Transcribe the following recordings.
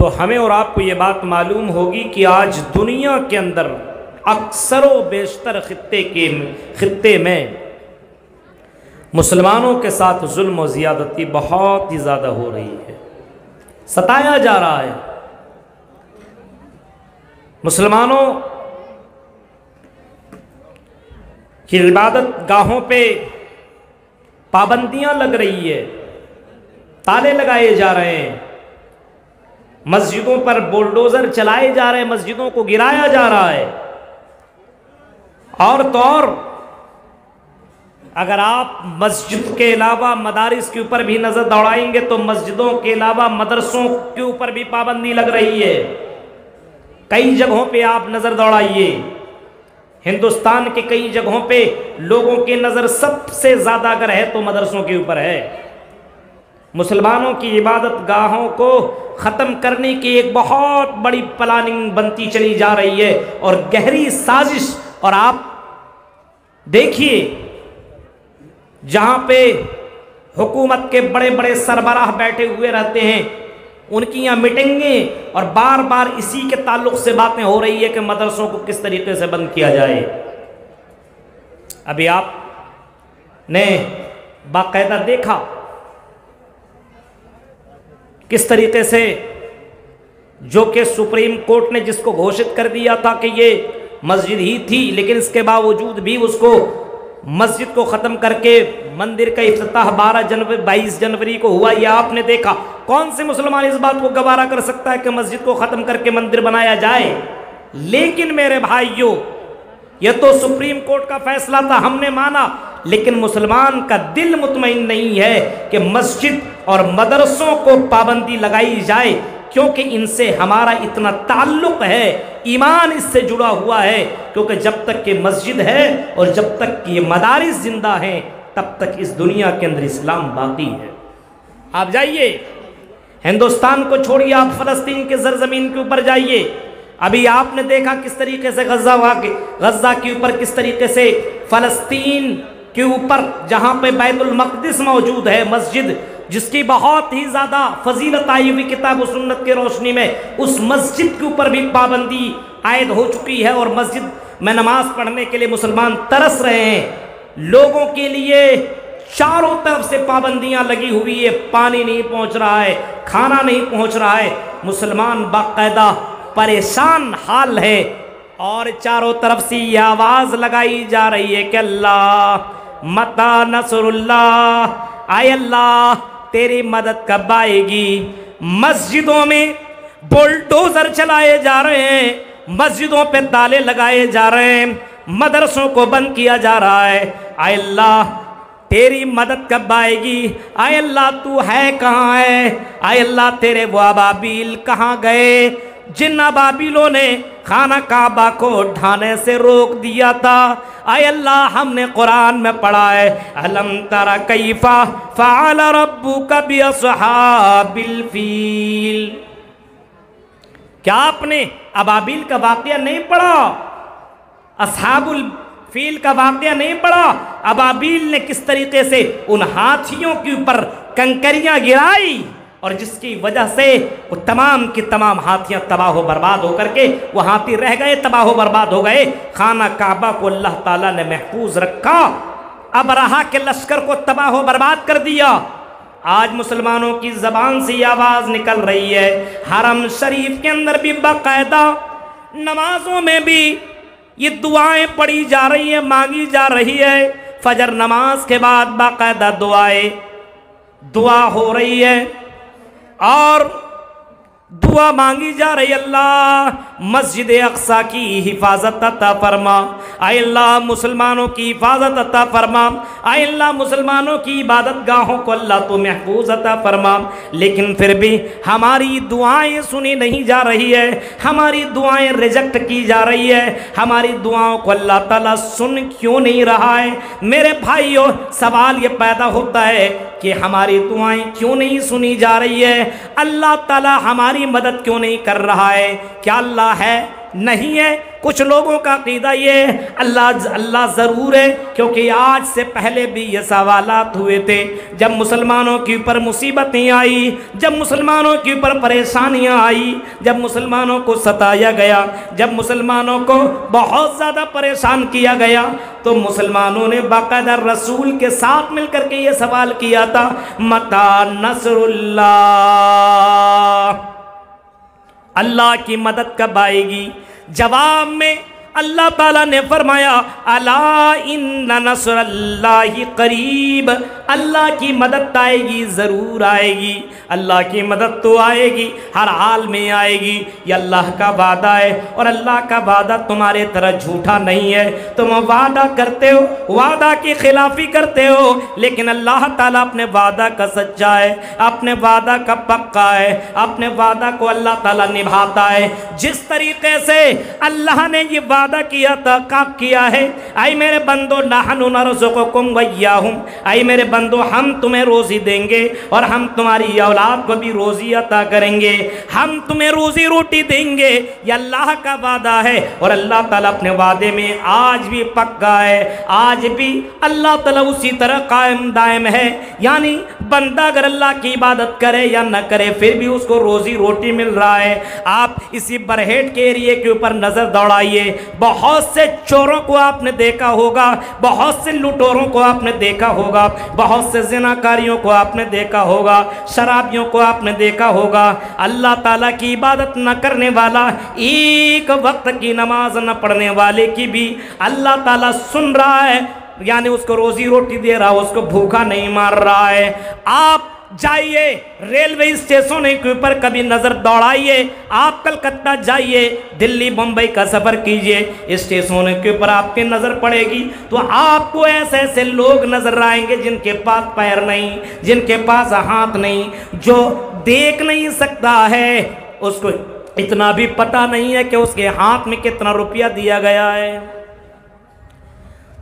تو ہمیں اور آپ کو یہ بات معلوم ہوگی کہ آج دنیا کے اندر اکثر و بیشتر خطے میں مسلمانوں کے ساتھ ظلم و زیادتی بہت ہی زیادہ ہو رہی ہے، ستایا جا رہا ہے۔ مسلمانوں کی عبادت گاہوں پہ پابندیاں لگ رہی ہے، تالے لگائے جا رہے ہیں، مسجدوں پر بولڈوزر چلائے جا رہے ہیں، مسجدوں کو گرایا جا رہا ہے۔ اور تو اور اگر آپ مسجد کے علاوہ مدارس کے اوپر بھی نظر دوڑائیں گے تو مسجدوں کے علاوہ مدرسوں کے اوپر بھی پابندی لگ رہی ہے۔ کئی جگہوں پہ آپ نظر دوڑائیے، ہندوستان کے کئی جگہوں پہ لوگوں کی نظر سب سے زیادہ اگر ہے تو مدرسوں کے اوپر ہے۔ مسلمانوں کی عبادت گاہوں کو ختم کرنے کی ایک بہت بڑی پلاننگ بنتی چلی جا رہی ہے اور گہری سازش۔ اور آپ دیکھیے جہاں پہ حکومت کے بڑے بڑے سربراہ بیٹھے ہوئے رہتے ہیں، ان کی یہاں میٹنگیں اور بار بار اسی کے تعلق سے باتیں ہو رہی ہے کہ مدرسوں کو کس طریقے سے بند کیا جائے۔ ابھی آپ نے باقاعدہ دیکھا کس طریقے سے جو کہ سپریم کورٹ نے جس کو گھوشت کر دیا تھا کہ یہ مسجد ہی تھی، لیکن اس کے باوجود بھی اس کو مسجد کو ختم کر کے مندر کا افتتاح 22 جنوری کو ہوا۔ یہ آپ نے دیکھا، کون سے مسلمان اس بات کو گوارا کر سکتا ہے کہ مسجد کو ختم کر کے مندر بنایا جائے؟ لیکن میرے بھائیوں، یہ تو سپریم کورٹ کا فیصلہ تھا، ہم نے مانا، لیکن مسلمان کا دل مطمئن نہیں ہے کہ مسجد اور مدرسوں کو پابندی لگائی جائے، کیونکہ ان سے ہمارا اتنا تعلق ہے، ایمان اس سے جڑا ہوا ہے، کیونکہ جب تک کہ مسجد ہے اور جب تک کہ یہ مدارس زندہ ہیں تب تک اس دنیا کے اندر اسلام باقی ہے۔ آپ جائیے ہندوستان کو چھوڑیے، آپ فلسطین کے زرزمین کے اوپر جائیے، ابھی آپ نے دیکھا کس طریقے سے غزہ کے اوپر کس طریقے سے فلسطین کے اوپر جہاں پہ بیت المقدس موجود ہے، مسجد جس کی بہت ہی زیادہ فضیلت آئی ہوئی کتاب و سنت کی روشنی میں، اس مسجد کے اوپر بھی پابندی عائد ہو چکی ہے اور مسجد میں نماز پڑھنے کے لیے مسلمان ترس رہے ہیں۔ لوگوں کے لیے چاروں طرف سے پابندیاں لگی ہوئی ہے، پانی نہیں پہنچ رہا ہے، کھانا نہیں پہنچ رہا ہے، مسلمان باقاعدہ پریشان حال ہے، اور چاروں طرف سے یہ آواز لگائی جا رہی ہے کہ اللہ متی نصر اللہ، آئے اللہ تیری مدد کب آئے گی؟ مسجدوں میں بولڈوزر چلائے جا رہے ہیں، مسجدوں پہ تالے لگائے جا رہے ہیں، مدرسوں کو بند کیا جا رہا ہے، آئے اللہ تیری مدد کب آئے گی؟ آئے اللہ تو ہے کہاں ہے؟ آئے اللہ تیرے وہ ابابیل کہاں گئے جن ابابیلوں نے خانہ کعبہ کو ڈھانے سے روک دیا تھا؟ آئے اللہ ہم نے قرآن میں پڑھا ہے الم تر کیف فعل ربک باصحاب الفیل، کیا آپ نے ابابیل کا واقعہ نہیں پڑھا؟ اصحاب الفیل کا واقعہ نہیں پڑھا؟ ابابیل نے کس طریقے سے ان ہاتھیوں کے اوپر کنکریاں گرائی اور جس کی وجہ سے وہ تمام کی تمام ہاتھیاں تباہ و برباد ہو کر کے وہ ہاتھی رہ گئے، تباہ و برباد ہو گئے۔ خانہ کعبہ کو اللہ تعالیٰ نے محفوظ رکھا، ابرہہ کے لشکر کو تباہ و برباد کر دیا۔ آج مسلمانوں کی زبان سے یہ آواز نکل رہی ہے، حرم شریف کے اندر بھی باقاعدہ نمازوں میں بھی یہ دعائیں پڑھی جا رہی ہیں، مانگی جا رہی ہے، فجر نماز کے بعد باقاعدہ دعا ہو رہی ہے اور دعا مانگی جا رہی، اللہ مسجد اقصی کی حفاظت عطا فرما، اے اللہ مسلمانوں کی حفاظت عطا فرما، اے اللہ مسلمانوں کی عبادت گاہوں کو اللہ تو محفوظ عطا فرما۔ لیکن پھر بھی ہماری دعائیں سنی نہیں جا رہی ہے، ہماری دعائیں ریجیکٹ کی جا رہی ہے، ہماری دعاؤں کو اللہ تعالیٰ سن کیوں نہیں رہا ہے؟ میرے بھائیوں سوال یہ پیدا ہوتا ہے کہ ہماری دعائیں کیوں نہیں سنی جا رہی ہے؟ اللہ تعالیٰ ہماری مدد کیوں نہیں کر رہا ہے؟ کیا اللہ ہے نہیں ہے. کچھ لوگوں کا عقیدہ یہ ہے اللہ ضرور ہے، کیونکہ آج سے پہلے بھی یہ سوالات ہوئے تھے. جب مسلمانوں کے اوپر مصیبتیں آئی، جب مسلمانوں کے اوپر پریشانیاں آئی، جب مسلمانوں کو ستایا گیا، جب مسلمانوں کو بہت زیادہ پریشان کیا گیا، تو مسلمانوں نے باقاعدہ رسول کے ساتھ مل کر کے یہ سوال کیا تھا، متی نصر اللہ، اللہ کی مدد کب آئے گی؟ جواب میں اللہ تعالیٰ نے فرمایا الا ان نصر اللہ قریب، اللہ کی مدد آئے گی، ضرور آئے گی. اللہ کی مدد تو آئے گی، ہر حال میں آئے گی. یہ اللہ کا وعدہ ہے، اور اللہ کا وعدہ تمہارے طرح جھوٹا نہیں ہے. تم وعدہ کرتے ہو، وعدہ کی خلافی کرتے ہو، لیکن اللہ تعالیٰ اپنے وعدہ کا سچا ہے، اپنے وعدہ کا پکا ہے، اپنے وعدہ کو اللہ تعالیٰ نبھاتا ہے. جس طریقے سے اللہ نے یہ وعدہ کیا تھا، کب کیا ہے؟ اے میرے بندو نحن نرزقکم وإیاہم، اے میرے بندو ہم تمہیں روزی دیں گے اور ہم تمہاری اولاد کو بھی روزی عطا کریں گے، ہم تمہیں روزی روٹی دیں گے. یہ اللہ کا وعدہ ہے، اور اللہ تعالیٰ اپنے وعدے میں آج بھی پکا ہے. آج بھی اللہ تعالیٰ اسی طرح قائم دائم ہے. یعنی بندہ اگر اللہ کی عبادت کرے یا نہ کرے، پھر بھی اس کو روزی روٹی مل رہا ہے. آپ اسی برہیٹ کے ایریے کے اوپر نظر دوڑائیے، بہت سے چوروں کو آپ نے دیکھا ہوگا، بہت سے لوٹوروں کو آپ نے دیکھا ہوگا، بہت سے زناکاریوں کو آپ نے دیکھا ہوگا، شرابیوں کو آپ نے دیکھا ہوگا. اللہ تعالیٰ کی عبادت نہ کرنے والا، ایک وقت کی نماز نہ پڑھنے والے کی بھی اللہ تعالیٰ سن رہا ہے، یعنی اس کو روزی روٹی دے رہا ہے، اس کو بھوکا نہیں مار رہا ہے. آپ جائیے ریلوے اسٹیشن کے اوپر کبھی نظر دوڑائیے، آپ کلکتہ جائیے، دلی بمبئی کا سفر کیجئے، اسٹیشن کے اوپر آپ کی نظر پڑے گی تو آپ کو ایسے ایسے لوگ نظر آئیں گے جن کے پاس پیر نہیں، جن کے پاس ہاتھ نہیں، جو دیکھ نہیں سکتا ہے، اس کو اتنا بھی پتہ نہیں ہے کہ اس کے ہاتھ میں کتنا روپیہ دیا گیا ہے.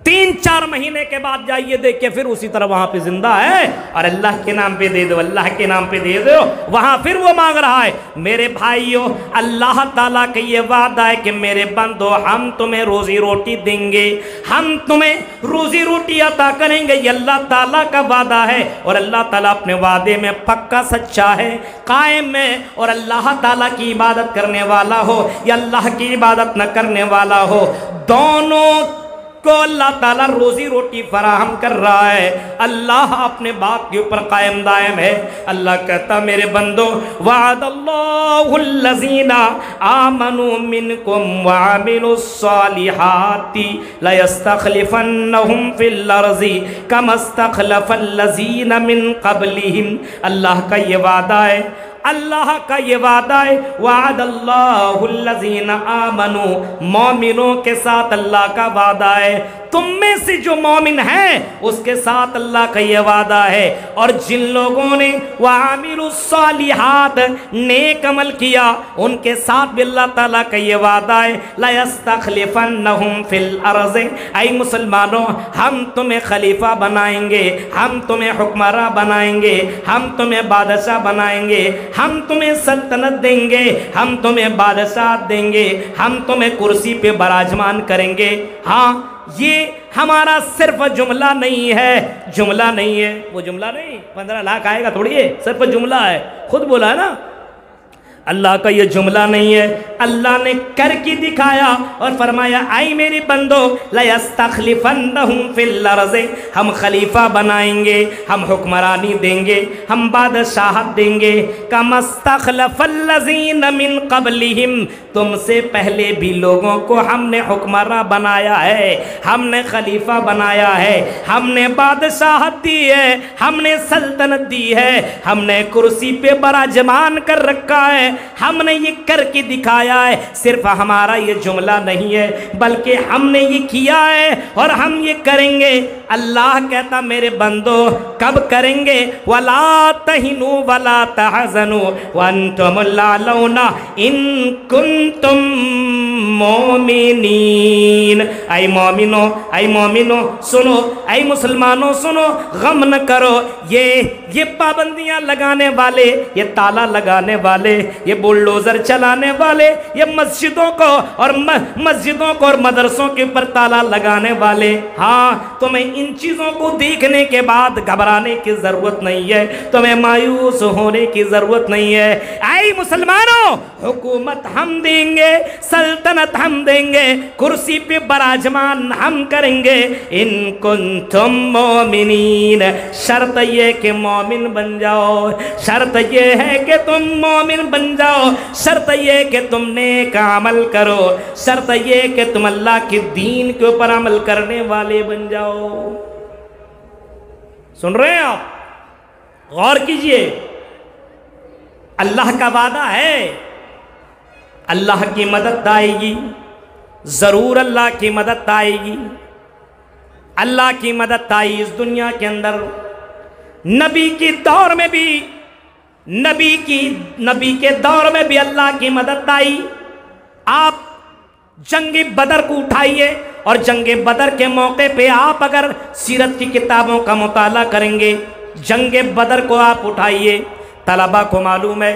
3-4 مہینے کے بعد جائیے دیکھیں پھر اسی طرح وہاں پہ زندہ ہے، اور اللہ کے نام پہ دے دو، اللہ کے نام پہ دے دو، وہاں پھر وہ مانگ رہا ہے. میرے بھائیو، اللہ تعالیٰ کا یہ وعدہ ہے کہ میرے بندو ہم تمہیں روزی روٹی دیں گے، ہم تمہیں روزی روٹی عطا کریں گے. یہ اللہ تعالیٰ کا وعدہ ہے، اور اللہ تعالیٰ اپنے وعدے میں پکا سچا ہے، قائم ہے. اور اللہ تعالیٰ کی عبادت کرنے والا ہو یا اللہ کی عبادت نہ کرنے والا ہو، دونوں کو اللہ تعالیٰ روزی روٹی فراہم کر رہا ہے. اللہ اپنے بات کے اوپر قائم دائم ہے. اللہ کہتا میرے بندو وعد اللہ الذین آمنوا منکم وعملوا الصالحات لیستخلفنہم فی الارض کما استخلف الذین من قبلہم. اللہ کا یہ وعدہ ہے، اللہ کا یہ وعدہ ہے. وعد اللہ الذین آمنوا، مومنوں کے ساتھ اللہ کا وعدہ ہے. تم میں سے جو مومن ہیں اس کے ساتھ اللہ کا یہ وعدہ ہے. اور جن لوگوں نے وعملوا الصالحات، نیک عمل کیا، ان کے ساتھ بھی اللہ تعالیٰ کا یہ وعدہ ہے لَيَسْتَخْلِفَنَّهُمْ فِي الْأَرْضِ. اے مسلمانوں، ہم تمہیں خلیفہ بنائیں گے، ہم تمہیں حکمراں بنائیں گے، ہم تمہیں بادشاہ بنائیں گے، ہم تمہیں سلطنت دیں گے، ہم تمہیں بادشاہ دیں گے، ہم تمہیں کرسی پہ براجمان کریں گے. ہاں، یہ ہمارا صرف جملہ نہیں ہے، جملہ نہیں ہے، وہ جملہ نہیں 15 لاکھ آئے گا تھوڑی ہے، صرف جملہ ہے، خود بولا ہے نا. اللہ کا یہ جملہ نہیں ہے، اللہ نے کر کے دکھایا اور فرمایا اے میرے بندو لَيَسْتَخْلِفَنَّهُمْ فِي الْأَرْضِ، ہم خلیفہ بنائیں گے، ہم حکمرانی دیں گے، ہم بادشاہت دیں گے. كَمَا اسْتَخْلَفَ الَّذِينَ مِن قَبْلِهِمْ، تم سے پہلے بھی لوگوں کو ہم نے حکمراں بنایا ہے، ہم نے خلیفہ بنایا ہے، ہم نے بادشاہت دی ہے، ہم نے سلطنت دی ہے، ہم نے کرسی پہ براجمان کر رکھا ہے، ہم نے یہ کر کے دکھایا ہے. صرف ہمارا یہ جملہ نہیں ہے بلکہ ہم نے یہ کیا ہے اور ہم یہ کریں گے. اللہ کہتا میرے بندو کب کریں گے؟ وَلَا تَهِنُوا وَلَا تَحْزَنُوا وَأَنْتُمُ الْأَعْلَوْنَ إِن كُنتُم مُؤْمِنِينَ۔ اے مومنو، اے مومنو سنو، اے مسلمانوں سنو، غم نہ کرو۔ یہ پابندیاں لگانے والے، یہ تالا لگانے والے، یہ بلڈوزر چلانے والے، یہ مسجدوں کو اور مدرسوں کے اوپر تالا لگانے والے، ہاں تمہیں ان چیزوں کو دیکھنے کے بعد گھبرانے کی ضرورت نہیں ہے، تمہیں مایوس ہونے کی ضرورت نہیں ہے۔ اے مسلمانوں، حکومت ہم دیں گے، سلطنت ہم دیں گے، کرسی پہ براجمان ہم کریں گے، ان کنتم مومنین، شرط یہ کہ مومن بن جاؤ، شرط یہ ہے کہ تم مومن بن جاؤ، شرط یہ کہ تم نیک عمل کرو، شرط یہ کہ تم اللہ کے دین کے اوپر عمل کرنے والے بن جاؤ۔ سن رہے ہیں آپ؟ غور کیجئے، اللہ کا وعدہ ہے، اللہ کی مدد آئے گی، ضرور اللہ کی مدد آئے گی۔ اللہ کی مدد آئی اس دنیا کے اندر، نبی کے دور میں بھی، نبی کے دور میں بھی اللہ کی مدد آئی۔ آپ جنگ بدر کو اٹھائیے، اور جنگ بدر کے موقع پہ آپ اگر سیرت کی کتابوں کا مطالعہ کریں گے، جنگ بدر کو آپ اٹھائیے، طلبہ کو معلوم ہے،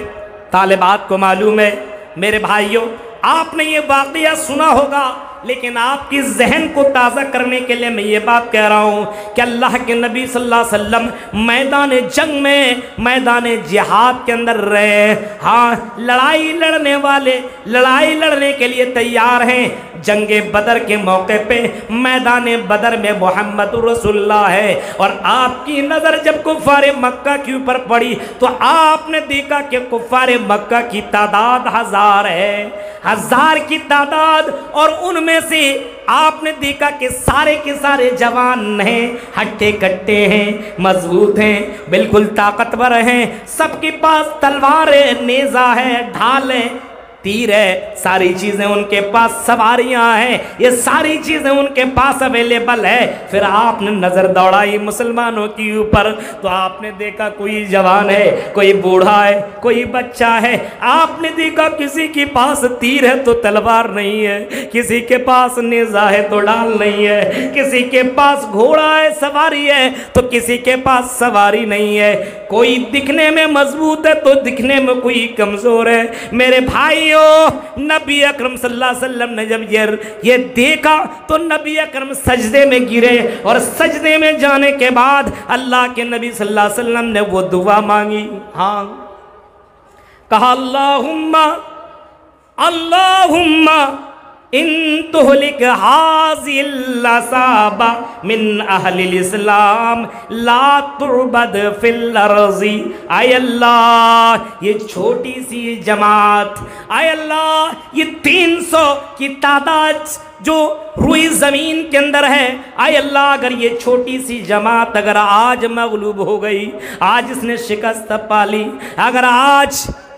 طالبات کو معلوم ہے، میرے بھائیوں آپ نے یہ واقعہ سنا ہوگا، لیکن آپ کی ذہن کو تازہ کرنے کے لیے میں یہ بات کہہ رہا ہوں کہ اللہ کے نبی صلی اللہ علیہ وسلم میدان جنگ میں، میدان جہاد کے اندر رہے، ہاں لڑائی لڑنے والے لڑائی لڑنے کے لیے تیار ہیں۔ جنگ بدر کے موقع پہ میدان بدر میں محمد رسول اللہ ہے، اور آپ کی نظر جب کفار مکہ کے اوپر پڑی تو آپ نے دیکھا کہ کفار مکہ کی تعداد 1000 ہے، 1000 کی تعداد، اور ان میں سے آپ نے دیکھا کہ سارے کے سارے جوان ہیں، ہٹے کٹے ہیں، مضبوط ہیں، بالکل طاقتور ہیں، سب کے پاس تلوار ہے، نیزہ ہے، ڈھال ہے، تیر ہے، ساری چیزیں ان کے پاس، سواریاں ہیں، یہ ساری چیزیں ان کے پاس اویلیبل ہے۔ پھر آپ نے نظر دوڑائی مسلمانوں کے اوپر تو آپ نے دیکھا کوئی جوان ہے، کوئی بوڑھا ہے، کوئی بچہ ہے، آپ نے دیکھا کسی کے پاس تیر ہے تو تلوار نہیں ہے، کسی کے پاس نیزہ ہے تو ڈال نہیں ہے، کسی کے پاس گھوڑا ہے، سواری ہے تو کسی کے پاس سواری نہیں ہے، کوئی دکھنے میں مضبوط ہے تو دکھنے میں کوئی کمزور ہے۔ میرے بھائیوں، نبی اکرم صلی اللہ علیہ وسلم نے جب یہ دیکھا تو نبی اکرم سجدے میں گرے، اور سجدے میں جانے کے بعد اللہ کے نبی صلی اللہ علیہ وسلم نے وہ دعا مانگی، ہاں کہا اللہم ان تہلک ہذی العصابہ من اہل الاسلام لا تعبد فی الارض۔ اے اللہ یہ چھوٹی سی جماعت، اے اللہ یہ 300 کی تعداد جو روئی زمین کے اندر ہے، اے اللہ اگر یہ چھوٹی سی جماعت اگر آج مغلوب ہو گئی، آج اس نے شکست پالی، اگر آج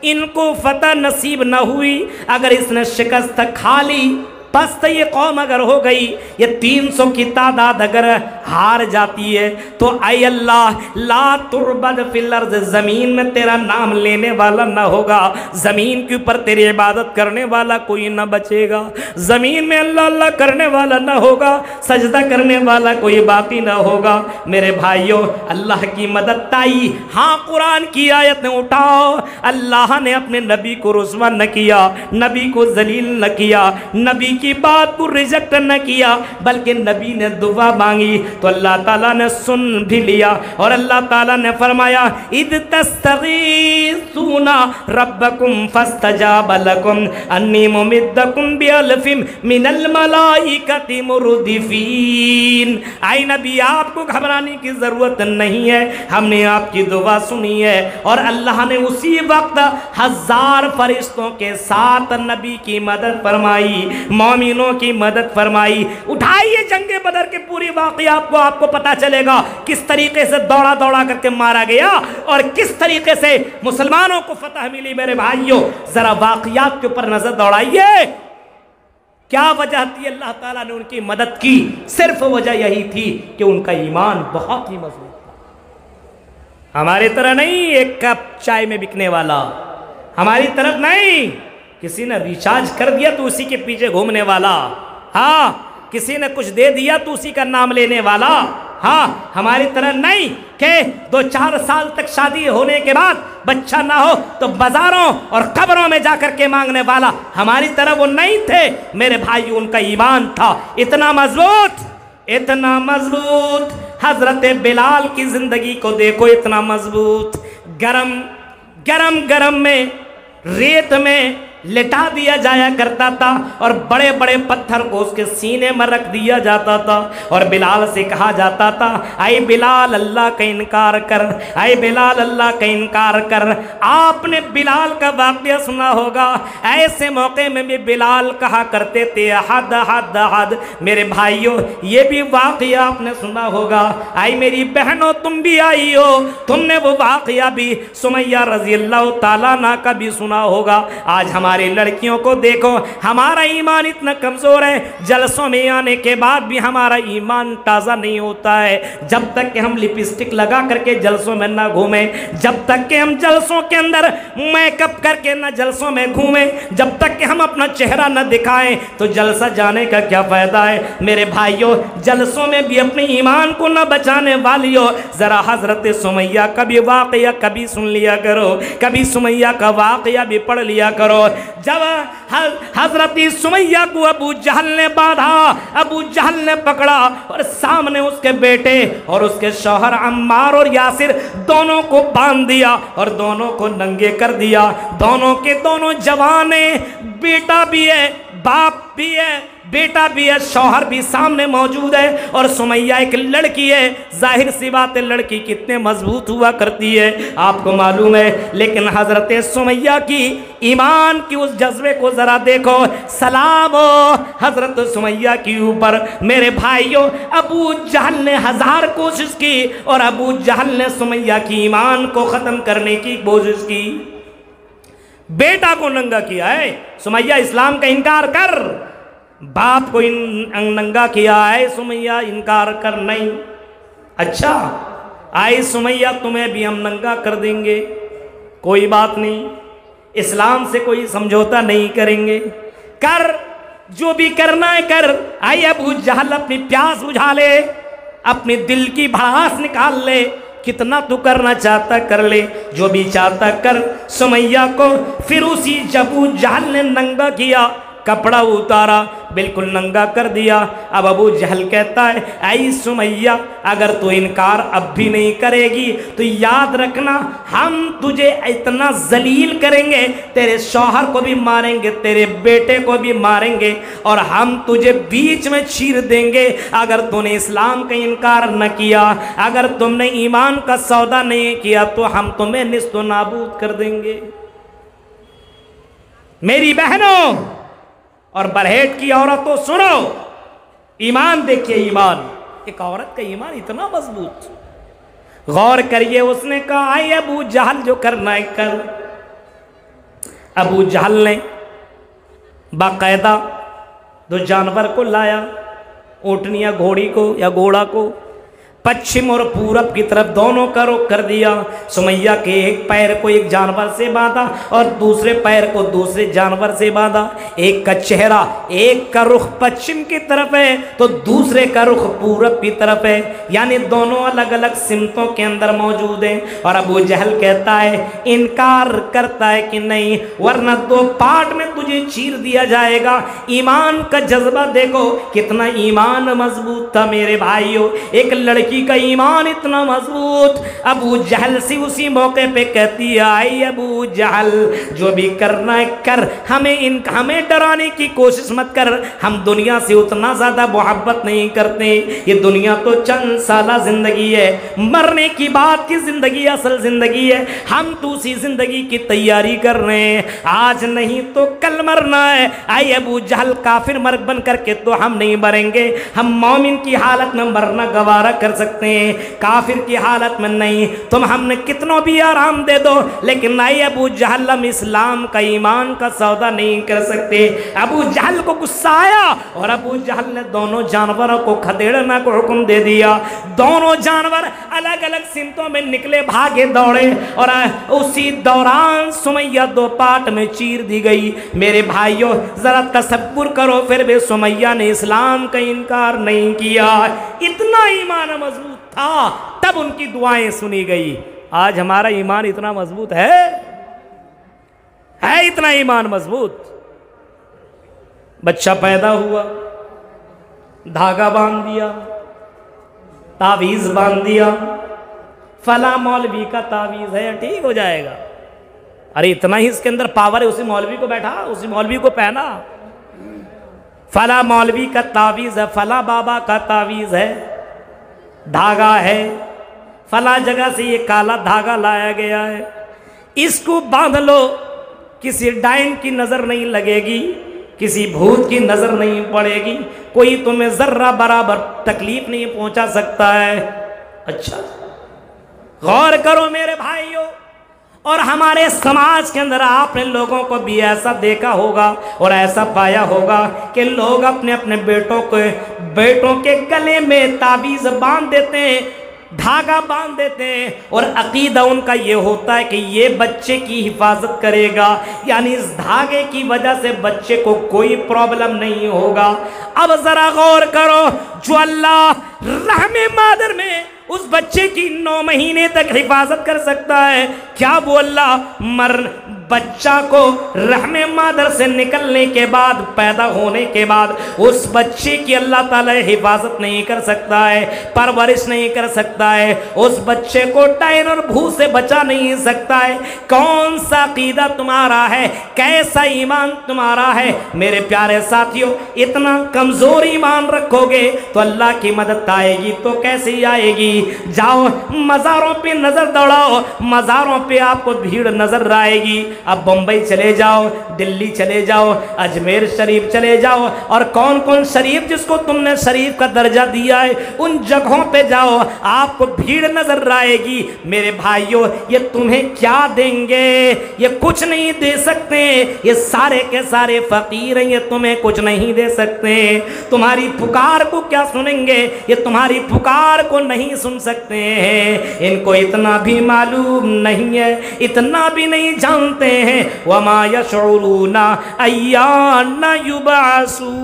ان کو فتح نصیب نہ ہوئی، اگر اس نے شکست کھا لی، بس تو یہ قوم اگر ہو گئی، یہ 300 کی تعداد اگر ہار جاتی ہے تو اے اللہ لا تعبد فی الارض، زمین میں تیرا نام لینے والا نہ ہوگا، زمین کے اوپر تیری عبادت کرنے والا کوئی نہ بچے گا، زمین میں اللہ اللہ کرنے والا نہ ہوگا، سجدہ کرنے والا کوئی باقی نہ ہوگا۔ میرے بھائیوں اللہ کی مدد آئی، ہاں قرآن کی آیتیں اٹھاؤ، اللہ نے اپنے نبی کو رسوا نہ کیا، نبی کو ذلیل نہ کیا، نبی کی بات کو ریجیکٹ نہ کیا، بلکہ نبی نے دعا مانگی تو اللہ تعالیٰ نے سن بھی لیا، اور اللہ تعالیٰ نے فرمایا اذ تستغیثون ربکم فاستجاب لکم انی ممدکم بألف من الملائکۃ مردفین۔ اے نبی آپ کو گھبرانے کی ضرورت نہیں ہے، ہم نے آپ کی دعا سنی ہے، اور اللہ نے اسی وقت 1000 فرشتوں کے ساتھ نبی کی مدد فرمائی، مومنوں کی مدد فرمائی۔ اٹھائیے جنگ بدر کے پوری واقعات کو، آپ کو پتا چلے گا کس طریقے سے دوڑا دوڑا کر کے مارا گیا اور کس طریقے سے مسلمانوں کو فتح ملی۔ میرے بھائیوں ذرا واقعات کے اوپر نظر دوڑائیے۔ کیا وجہ تھی اللہ تعالیٰ نے ان کی مدد کی؟ صرف وجہ یہی تھی کہ ان کا ایمان بہت ہی مضبوط تھا۔ ہماری طرح نہیں ایک کپ چائے میں بکنے والا، ہماری طرف نہیں کسی نے ریچارج کر دیا تو اسی کے پیچھے گھومنے والا، ہاں کسی نے کچھ دے دیا تو اسی کا نام لینے والا، ہاں ہماری طرح نہیں کہ 2-4 سال تک شادی ہونے کے بعد بچہ نہ ہو تو بازاروں اور قبروں میں جا کر کے مانگنے والا، ہماری طرح وہ نہیں تھے میرے بھائی۔ ان کا ایمان تھا اتنا مضبوط، اتنا مضبوط۔ حضرت بلال کی زندگی کو دیکھو، اتنا مضبوط، گرم میں ریت میں لٹا دیا جایا کرتا تھا اور بڑے بڑے پتھر کو اس کے سینے میں رکھ دیا جاتا تھا اور بلال سے کہا جاتا تھا اے بلال اللہ کا انکار کر، اے بلال اللہ کا انکار کر۔ آپ نے بلال کا واقعہ سنا ہوگا، ایسے موقع میں بھی بلال کہا کرتے تھے حد حد حد۔ میرے بھائیوں یہ بھی واقعہ آپ نے سنا ہوگا، اے میری بہنوں تم بھی آئی ہو، تم نے وہ واقعہ بھی سمیہ رضی اللہ تعالیٰ عنہ کا بھی سنا ہوگا۔ آج ہماری لڑکیوں کو دیکھو، ہمارا ایمان اتنا کمزور ہے، جلسوں میں آنے کے بعد بھی ہمارا ایمان تازہ نہیں ہوتا ہے۔ جب تک کہ ہم لپسٹک لگا کر کے جلسوں میں نہ گھومیں، جب تک کہ ہم جلسوں کے اندر میک اپ کر کے نہ جلسوں میں گھومیں، جب تک کہ ہم اپنا چہرہ نہ دکھائیں تو جلسہ جانے کا کیا فائدہ ہے؟ میرے بھائیوں جلسوں میں بھی اپنے ایمان کو نہ بچانے والیوں، ذرا حضرت سمیہ کا بھی واقعہ کبھی سن لیا کرو، کبھی سمیہ کا واقعہ بھی پڑھ لیا کرو۔ جب حضرت سمیہ کو ابو جہل نے باندھا، ابو جہل نے پکڑا اور سامنے اس کے بیٹے اور اس کے شوہر عمار اور یاسر دونوں کو باندھ دیا اور دونوں کو ننگے کر دیا۔ دونوں کے دونوں جوان ہیں، بیٹا بھی ہے، باپ بھی ہے، بیٹا بھی ہے، شوہر بھی سامنے موجود ہے اور سمیہ ایک لڑکی ہے۔ ظاہر سی بات ہے لڑکی کتنے مضبوط ہوا کرتی ہے آپ کو معلوم ہے، لیکن حضرت سمیہ کی ایمان کی اس جذبے کو ذرا دیکھو۔ سلام ہو حضرت سمیہ کے اوپر۔ میرے بھائیوں ابو جہل نے 1000 کوشش کی اور ابو جہل نے سمیہ کی ایمان کو ختم کرنے کی کوشش کی، بیٹا کو ننگا کیا ہے۔ سمیہ اسلام کا انکار کر، باپ کو ننگا کیا ہے، سمیہ انکار کر نہیں۔ اچھا آئے سمیہ تمہیں بھی ہم ننگا کر دیں گے، کوئی بات نہیں، اسلام سے کوئی سمجھوتا نہیں کریں گے، کر جو بھی کرنا ہے کر۔ آئے ابو جہل اپنی پیاس بجھا لے، اپنے دل کی بھڑاس نکال لے، کتنا تو کرنا چاہتا کر لے، جو بھی چاہتا کر۔ سمیہ کو پھر اسی ابو جہل نے ننگا کیا، کپڑا اتارا، بالکل ننگا کر دیا۔ اب ابو جہل کہتا ہے اے سمیہ اگر تو انکار اب بھی نہیں کرے گی تو یاد رکھنا ہم تجھے اتنا ذلیل کریں گے، تیرے شوہر کو بھی ماریں گے، تیرے بیٹے کو بھی ماریں گے اور ہم تجھے بیچ میں چیر دیں گے اگر تو نے اسلام کا انکار نہ کیا، اگر تم نے ایمان کا سودا نہیں کیا تو ہم تمہیں نیست و نابود کر دیں گے۔ میری بہنوں اور برہیٹ کی عورتوں سنو، ایمان دیکھیے، ایمان ایک عورت کا ایمان اتنا مضبوط، غور کریے۔ اس نے کہا آئے ابو جہل جو کرنا ہے کر۔ ابو جہل نے باقاعدہ 2 جانور کو لایا، اونٹنی یا گھوڑی کو یا گھوڑا کو، پچھم اور پورب کی طرف دونوں کا رخ کر دیا۔ سمیہ کے ایک پیر کو ایک جانور سے باندھا اور دوسرے پیر کو دوسرے جانور سے باندھا۔ ایک کا چہرہ، ایک کا رخ پچھم کی طرف ہے تو دوسرے کا رخ پورب کی طرف ہے، یعنی دونوں الگ الگ سمتوں کے اندر موجود ہیں۔ اور ابو جہل کہتا ہے انکار کرتا ہے کہ نہیں ورنہ 2 پارٹ میں تجھے چیر دیا جائے گا۔ ایمان کا جذبہ دیکھو کتنا ایمان مضبوط تھا میرے بھائیوں، ایک لڑکی کا ایمان اتنا مضبوط۔ ابو جہل سے اسی موقع پہ کہتی ہے آئی ابو جہل جو بھی کرنا ہے کر، ہمیں ڈرانے کی کوشش مت کر، ہم دنیا سے اتنا زیادہ محبت نہیں کرتے، یہ دنیا تو چند سالہ زندگی ہے، مرنے کی بعد کی زندگی اصل زندگی ہے، ہم تو اسی زندگی کی تیاری کر رہے ہیں، آج نہیں تو کل مرنا ہے۔ آئی ابو جہل کافر مرگ بن کر کے تو ہم نہیں مریں گے، ہم مومن کی حالت میں مرنا گوارا کر سکتے ہیں، کافر کی حالت میں نہیں۔ تم ہم نے کتنوں بھی آرام دے دو، لیکن نہیں ابو جہل، ہم اسلام کا ایمان کا سودا نہیں کر سکتے۔ ابو جہل کو غصہ آیا اور ابو جہل نے دونوں جانوروں کو کھدیڑنے کو حکم دے دیا۔ دونوں جانور الگ الگ سمتوں میں نکلے، بھاگے دوڑے، اور اسی دوران سمیہ دو پارٹ میں چیر دی گئی۔ میرے بھائیوں ذرا تصور کرو، پھر بھی سمیہ نے اسلام کا انکار نہیں کیا۔ اتنا ایمان مضبوط تھا، تب ان کی دعائیں سنی گئی۔ آج ہمارا ایمان اتنا مضبوط ہے اتنا ایمان مضبوط۔ بچہ پیدا ہوا، دھاگا باندھ دیا، تعویذ باندھ دیا، فلاں مولوی کا تعویذ ہے ٹھیک ہو جائے گا۔ ارے اتنا ہی اس کے اندر پاور ہے، اسی مولوی کو بیٹھا، اسی مولوی کو پہنا۔ فلاں مولوی کا تعویذ ہے، فلاں بابا کا تعویذ ہے، دھاگا ہے، فلاں جگہ سے یہ کالا دھاگا لایا گیا ہے، اس کو باندھ لو، کسی ڈائن کی نظر نہیں لگے گی، کسی بھوت کی نظر نہیں پڑے گی، کوئی تمہیں ذرہ برابر تکلیف نہیں پہنچا سکتا ہے۔ اچھا غور کرو میرے بھائیوں، اور ہمارے سماج کے اندر آپ نے لوگوں کو بھی ایسا دیکھا ہوگا اور ایسا پایا ہوگا کہ لوگ اپنے اپنے بیٹوں کے گلے میں تعویذ باندھ دیتے ہیں، دھاگا باندھ دیتے ہیں، اور عقیدہ ان کا یہ ہوتا ہے کہ یہ بچے کی حفاظت کرے گا، یعنی اس دھاگے کی وجہ سے بچے کو کوئی پرابلم نہیں ہوگا۔ اب ذرا غور کرو، جو اللہ رحم مادر میں اس بچے کی 9 مہینے تک حفاظت کر سکتا ہے، کیا وہ اللہ بچہ کو رحم مادر سے نکلنے کے بعد، پیدا ہونے کے بعد اس بچے کی اللہ تعالی حفاظت نہیں کر سکتا ہے، پرورش نہیں کر سکتا ہے، اس بچے کو ڈائن اور بھوت سے بچا نہیں سکتا ہے؟ کون سا عقیدہ تمہارا ہے؟ کیسا ایمان تمہارا ہے؟ میرے پیارے ساتھیوں، اتنا کمزور ایمان رکھو گے تو اللہ کی مدد آئے گی تو کیسے آئے گی؟ جاؤ مزاروں پہ نظر دوڑاؤ، مزاروں پہ آپ کو بھیڑ نظر آئے گی۔ اب بمبئی چلے جاؤ، دلی چلے جاؤ، اجمیر شریف چلے جاؤ، اور کون کون شریف جس کو تم نے شریف کا درجہ دیا ہے ان جگہوں پہ جاؤ، آپ کو بھیڑ نظر آئے گی۔ میرے بھائیوں، یہ تمہیں کیا دیں گے؟ یہ کچھ نہیں دے سکتے، یہ سارے کے سارے فقیر ہیں، یہ تمہیں کچھ نہیں دے سکتے۔ تمہاری پکار کو کیا سنیں گے؟ یہ تمہاری پکار کو نہیں سن سکتے ہیں۔ ان کو اتنا بھی معلوم نہیں ہے، اتنا بھی نہیں جانتے ہیں، وَمَا يَشْعُرُونَ أَيَّانَ يُبْعَثُونَ،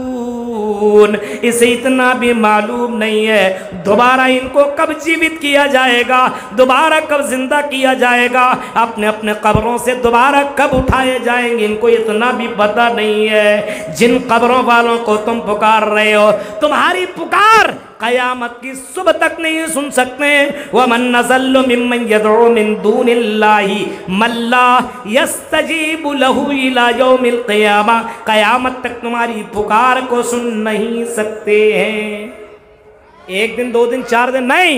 اسے اتنا بھی معلوم نہیں ہے دوبارہ ان کو کب جیوت کیا جائے گا، دوبارہ کب زندہ کیا جائے گا، اپنے اپنے قبروں سے دوبارہ کب اٹھائے جائیں گے، ان کو اتنا بھی پتہ نہیں ہے۔ جن قبروں والوں کو تم پکار رہے ہو، تمہاری پکار قیامت کی صبح تک نہیں سن سکتے۔ وَمَن نَّزَلُّ مِمَّن يَدْعُو مِن دُونِ اللَّهِ مَن لَّا يَسْتَجِيبُ لَهُ إِلَىٰ يَوْمِ الْقِيَامَةِ، قیامت تک تمہاری پکار کو سن نہیں سکتے ہیں۔ ایک دن، 2 دن، 4 دن نہیں،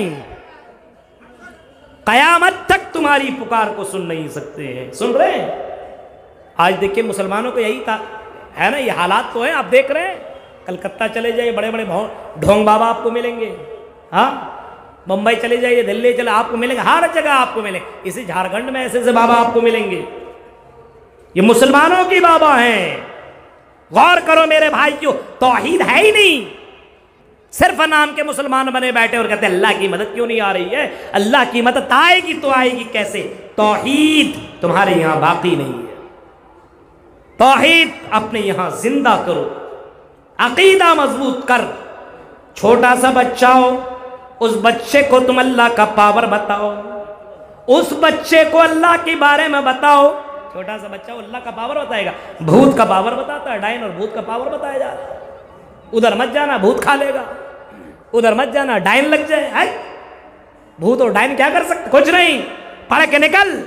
قیامت تک تمہاری پکار کو سن نہیں سکتے ہیں۔ سن رہے ہیں؟ آج دیکھیں مسلمانوں کو یہی تھا ہے نا، یہ حالات تو ہیں، آپ دیکھ رہے ہیں۔ کلکتہ چلے جائیے، بڑے بڑے ڈھونگ بابا آپ کو ملیں گے، ہاں، بمبئی چلے جائیے، دلی چلے آپ کو ملیں گے، ہر جگہ آپ کو ملیں گے۔ اسی جھارکھنڈ میں ایسے بابا آپ کو ملیں گے، یہ مسلمانوں کی بابا ہیں۔ غور کرو میرے بھائیوں، توحید ہے ہی نہیں، صرف نام کے مسلمان بنے بیٹھے اور کہتے ہیں اللہ کی مدد کیوں نہیں آ رہی ہے؟ اللہ کی مدد آئے گی تو آئے گی کیسے؟ توحید تمہارے یہاں باقی نہیں ہے۔ توحید اپنے یہاں زندہ کرو، عقیدہ مضبوط کر۔ چھوٹا سا بچہ ہو، اس بچے کو تم اللہ کا پاور بتاؤ، اس بچے کو اللہ کے بارے میں بتاؤ۔ چھوٹا سا بچہ ہو، اللہ کا پاور بتائے گا، بھوت کا پاور بتاتا ہے، ڈائن اور بھوت کا پاور بتایا جا رہا ہے۔ ادھر مت جانا، بھوت کھا لے گا، ادھر مت جانا، ڈائن لگ جائے۔ بھوت اور ڈائن کیا کر سکتے؟ کچھ نہیں، پڑھ کے نکل۔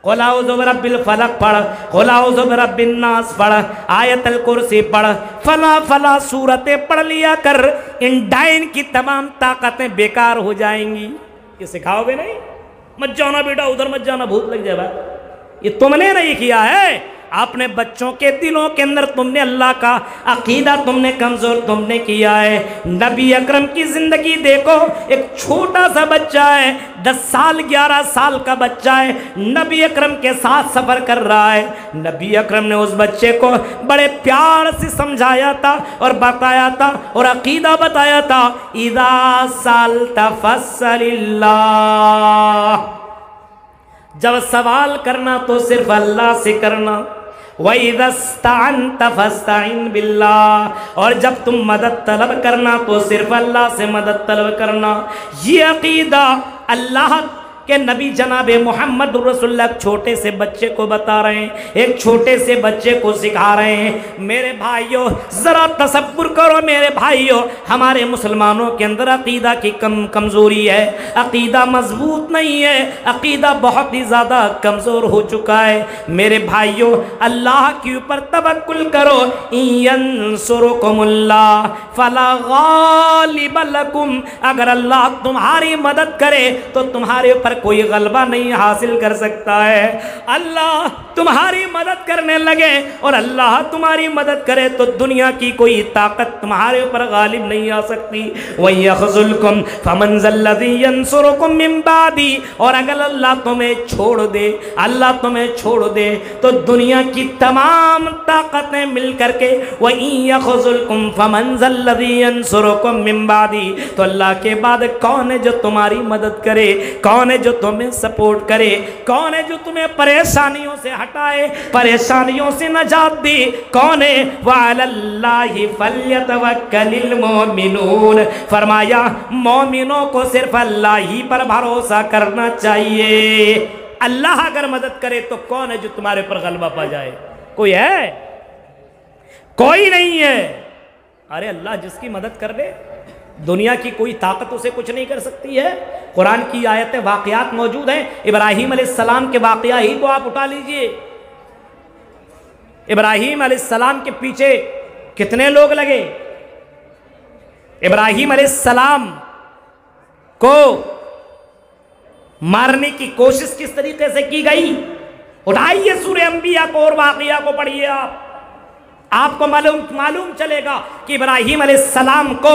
قُلْ أَعُوذُ بِرَبِّ الْفَلَقِ پڑھ، قُلْ أَعُوذُ بِرَبِّ النَّاسِ پڑھ، آیت الکرسی پڑھ، فلاں سورتیں پڑھ لیا کر، ان ڈائن کی تمام طاقتیں بیکار ہو جائیں گی۔ یہ سکھاؤ گے نہیں؟ مت جانا بیٹا ادھر، مت جانا، بھوت لگ جائے۔ بھائی یہ تم نے نہیں کیا ہے، اپنے بچوں کے دلوں کے اندر تم نے اللہ کا عقیدہ تم نے کمزور تم نے کیا ہے۔ نبی اکرم کی زندگی دیکھو، ایک چھوٹا سا بچہ ہے، 10 سال 11 سال کا بچہ ہے، نبی اکرم کے ساتھ سفر کر رہا ہے۔ نبی اکرم نے اس بچے کو بڑے پیار سے سمجھایا تھا اور بتایا تھا اور عقیدہ بتایا تھا، اذا سألت فاسأل اللہ، جب سوال کرنا تو صرف اللہ سے کرنا، وَإِذَا اسْتَعَنْتَ فَاسْتَعِنْ بِاللَّهِ، اور جب تم مدد طلب کرنا تو صرف اللہ سے مدد طلب کرنا۔ یہ عقیدہ اللہ کہ نبی جناب محمد رسول اللہ ایک چھوٹے سے بچے کو بتا رہے ہیں، ایک چھوٹے سے بچے کو سکھا رہے ہیں۔ میرے بھائیوں ذرا تصور کرو میرے بھائیوں، ہمارے مسلمانوں کے اندر عقیدہ کی کمزوری ہے، عقیدہ مضبوط نہیں ہے، عقیدہ بہت ہی زیادہ کمزور ہو چکا ہے۔ میرے بھائیوں اللہ کے اوپر توکل کرو، ینصرکم اللہ فلا غالب لکم، اگر اللہ تمہاری مدد کرے تو تمہارے اوپر کوئی غلبہ نہیں حاصل کر سکتا ہے۔ اللہ تمہاری مدد کرنے لگے اور اللہ تمہاری مدد کرے تو دنیا کی کوئی طاقت تمہارے اوپر غالب نہیں آ سکتی۔ وَيَخْذُلْكُمْ فَمَنْ ذَا الَّذِي يَنْصُرُكُمْ مِنْ بَعْدِي، اور اگر اللہ تمہیں چھوڑ دے، اللہ تمہیں چھوڑ دے تو دنیا کی تمام طاقتیں مل کر کے وَإِنْ يَخْذُلْكُمْ فَمَنْ ذَا الَّذِي يَنْصُرُكُمْ مِنْ بَعْدِي، تو اللہ کے بعد کون ہے جو تمہاری مدد کرے، کون ہے جو تمہیں سپورٹ کرے، کون ہے جو تمہیں پریشانیوں سے ہٹائے، پریشانیوں سے نجات دے، کون ہے؟ وَعَلَى اللَّهِ فَلْيَتَوَكَّلِ الْمُؤْمِنُونَ، فرمایا مومنوں کو صرف اللہ ہی پر بھروسہ کرنا چاہیے۔ اللہ اگر مدد کرے تو کون ہے جو تمہارے پر غلبہ پا جائے؟ کوئی ہے؟ کوئی نہیں ہے۔ ارے اللہ جس کی مدد کر دے دنیا کی کوئی طاقت اسے کچھ نہیں کر سکتی ہے۔ قرآن کی آیتیں واقعات موجود ہیں، ابراہیم علیہ السلام کے واقعہ ہی کو آپ اٹھا لیجئے۔ ابراہیم علیہ السلام کے پیچھے کتنے لوگ لگے؟ ابراہیم علیہ السلام کو مارنے کی کوشش کس طریقے سے کی گئی؟ اٹھائیے سورہ انبیاء کو اور واقعہ کو پڑھیے، آپ کو معلوم چلے گا کہ ابراہیم علیہ السلام کو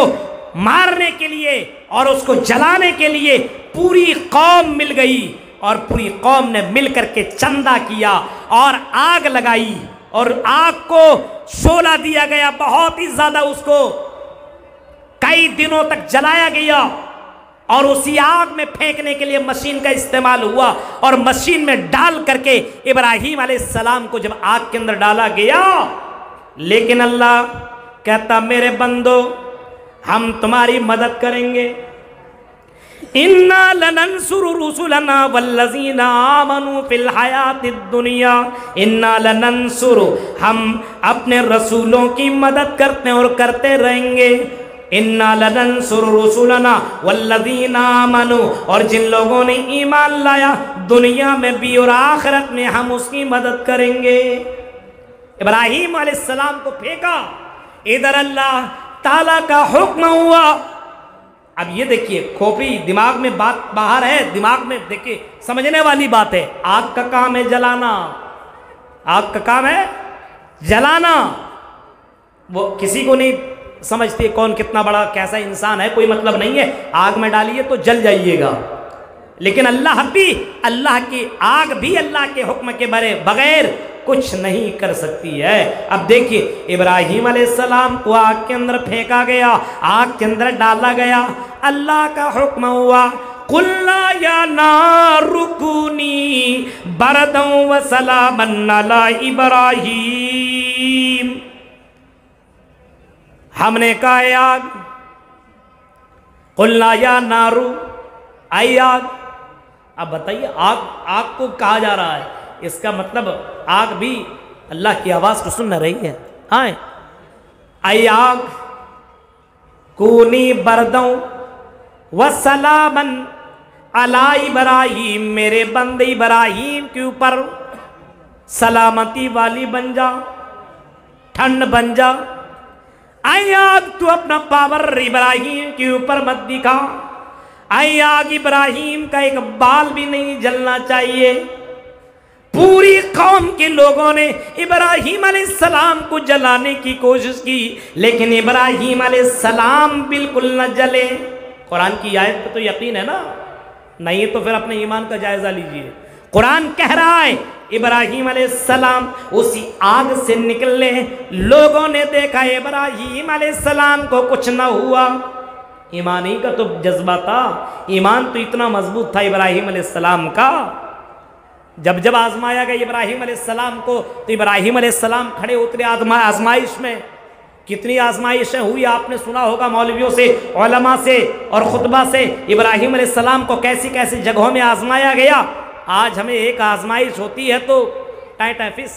مارنے کے لیے اور اس کو جلانے کے لیے پوری قوم مل گئی، اور پوری قوم نے مل کر کے چندہ کیا اور آگ لگائی، اور آگ کو شعلہ دیا گیا، بہت ہی زیادہ اس کو کئی دنوں تک جلایا گیا، اور اسی آگ میں پھینکنے کے لیے مشین کا استعمال ہوا، اور مشین میں ڈال کر کے ابراہیم علیہ السلام کو جب آگ کے اندر ڈالا گیا، لیکن اللہ کہتا میرے بندو ہم تمہاری مدد کریں گے، اِنَّا لَنَنْصُرُ رُسُلَنَا وَالَّذِينَ آمَنُوا فِي الْحَيَاةِ الدُّنْيَا، اِنَّا لَنَنْصُرُ، ہم اپنے رسولوں کی مدد کرتے ہیں اور کرتے رہیں گے، اِنَّا لَنَنْصُرُ رُسُلَنَا وَالَّذِينَ آمَنُوا، اور جن لوگوں نے ایمان لایا دنیا میں بھی اور آخرت میں ہم اس کی مدد کریں گے۔ ابراہیم علیہ السلام کو پھینکا، ادھر اللہ تعالیٰ کا حکم ہوا۔ اب یہ دیکھیے کھوپڑی دماغ میں بات باہر ہے، دماغ میں دیکھیے سمجھنے والی بات ہے۔ آگ کا کام ہے جلانا، آگ کا کام ہے جلانا۔ وہ کسی کو نہیں سمجھتی کون کتنا بڑا کیسا انسان ہے، کوئی مطلب نہیں ہے، آگ میں ڈالیے تو جل جائیے گا، لیکن اللہ کی آگ بھی اللہ کے حکم کے بغیر کچھ نہیں کر سکتی ہے۔ اب دیکھیے ابراہیم علیہ السلام کو آگ کے اندر پھینکا گیا، آگ کے اندر ڈالا گیا، اللہ کا حکم ہوا قُلْنَا يَا نَارُ كُونِي بَرْدًا وَسَلَامًا عَلَىٰ إِبْرَاهِيمَ، ہم نے کہا اے آگ، قُلْنَا يَا نَارُ، اے آگ۔ اب بتائیے آگ کو کہا جا رہا ہے، اس کا مطلب آگ بھی اللہ کی آواز کو سن رہی ہے۔ آئیں اے آگ کونی بردوں وسلامن علی ابراہیم، میرے بندے ابراہیم کے اوپر سلامتی والی بن جا، ٹھنڈ بن جا۔ اے آگ تو اپنا پاور ابراہیم کے اوپر مت دکھا، اے آگ ابراہیم کا ایک بال بھی نہیں جلنا چاہیے، پوری قوم کے لوگوں نے ابراہیم علیہ السلام کو جلانے کی کوشش کی، لیکن ابراہیم علیہ السلام بالکل نہ جلے۔ قرآن کی آیت پہ تو یقین ہے نا؟ نہیں تو پھر اپنے ایمان کا جائزہ لیجئے۔ قرآن کہہ رہا ہے ابراہیم علیہ السلام اسی آگ سے نکلے، لوگوں نے دیکھا ابراہیم علیہ السلام کو کچھ نہ ہوا۔ ایمان ہی کا تو جذبہ تھا، ایمان تو اتنا مضبوط تھا ابراہیم علیہ السلام کا۔ جب آزمایا گیا ابراہیم علیہ السلام کو تو ابراہیم علیہ السلام کھڑے اترے آزمائش میں۔ کتنی آزمائشیں ہوئی آپ نے سنا ہوگا مولویوں سے، علماء سے اور خطبہ سے، ابراہیم علیہ السلام کو کیسی کیسی جگہوں میں آزمایا گیا۔ آج ہمیں ایک آزمائش ہوتی ہے تو فس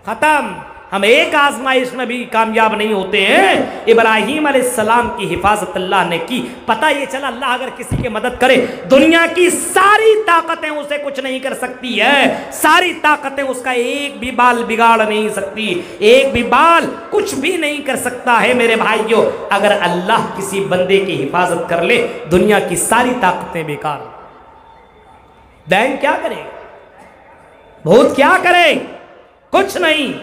ختم، ہم ایک آزمائش میں بھی کامیاب نہیں ہوتے ہیں۔ ابراہیم علیہ السلام کی حفاظت اللہ نے کی۔ پتہ یہ چلا اللہ اگر کسی کی مدد کرے، دنیا کی ساری طاقتیں اسے کچھ نہیں کر سکتی ہے، ساری طاقتیں اس کا ایک بھی بال بگاڑ نہیں سکتی، ایک بھی بال کچھ بھی نہیں کر سکتا ہے۔ میرے بھائیوں، اگر اللہ کسی بندے کی حفاظت کر لے، دنیا کی ساری طاقتیں بیکار۔ بینک کیا کرے، بھوت کیا کرے، کچھ نہیں۔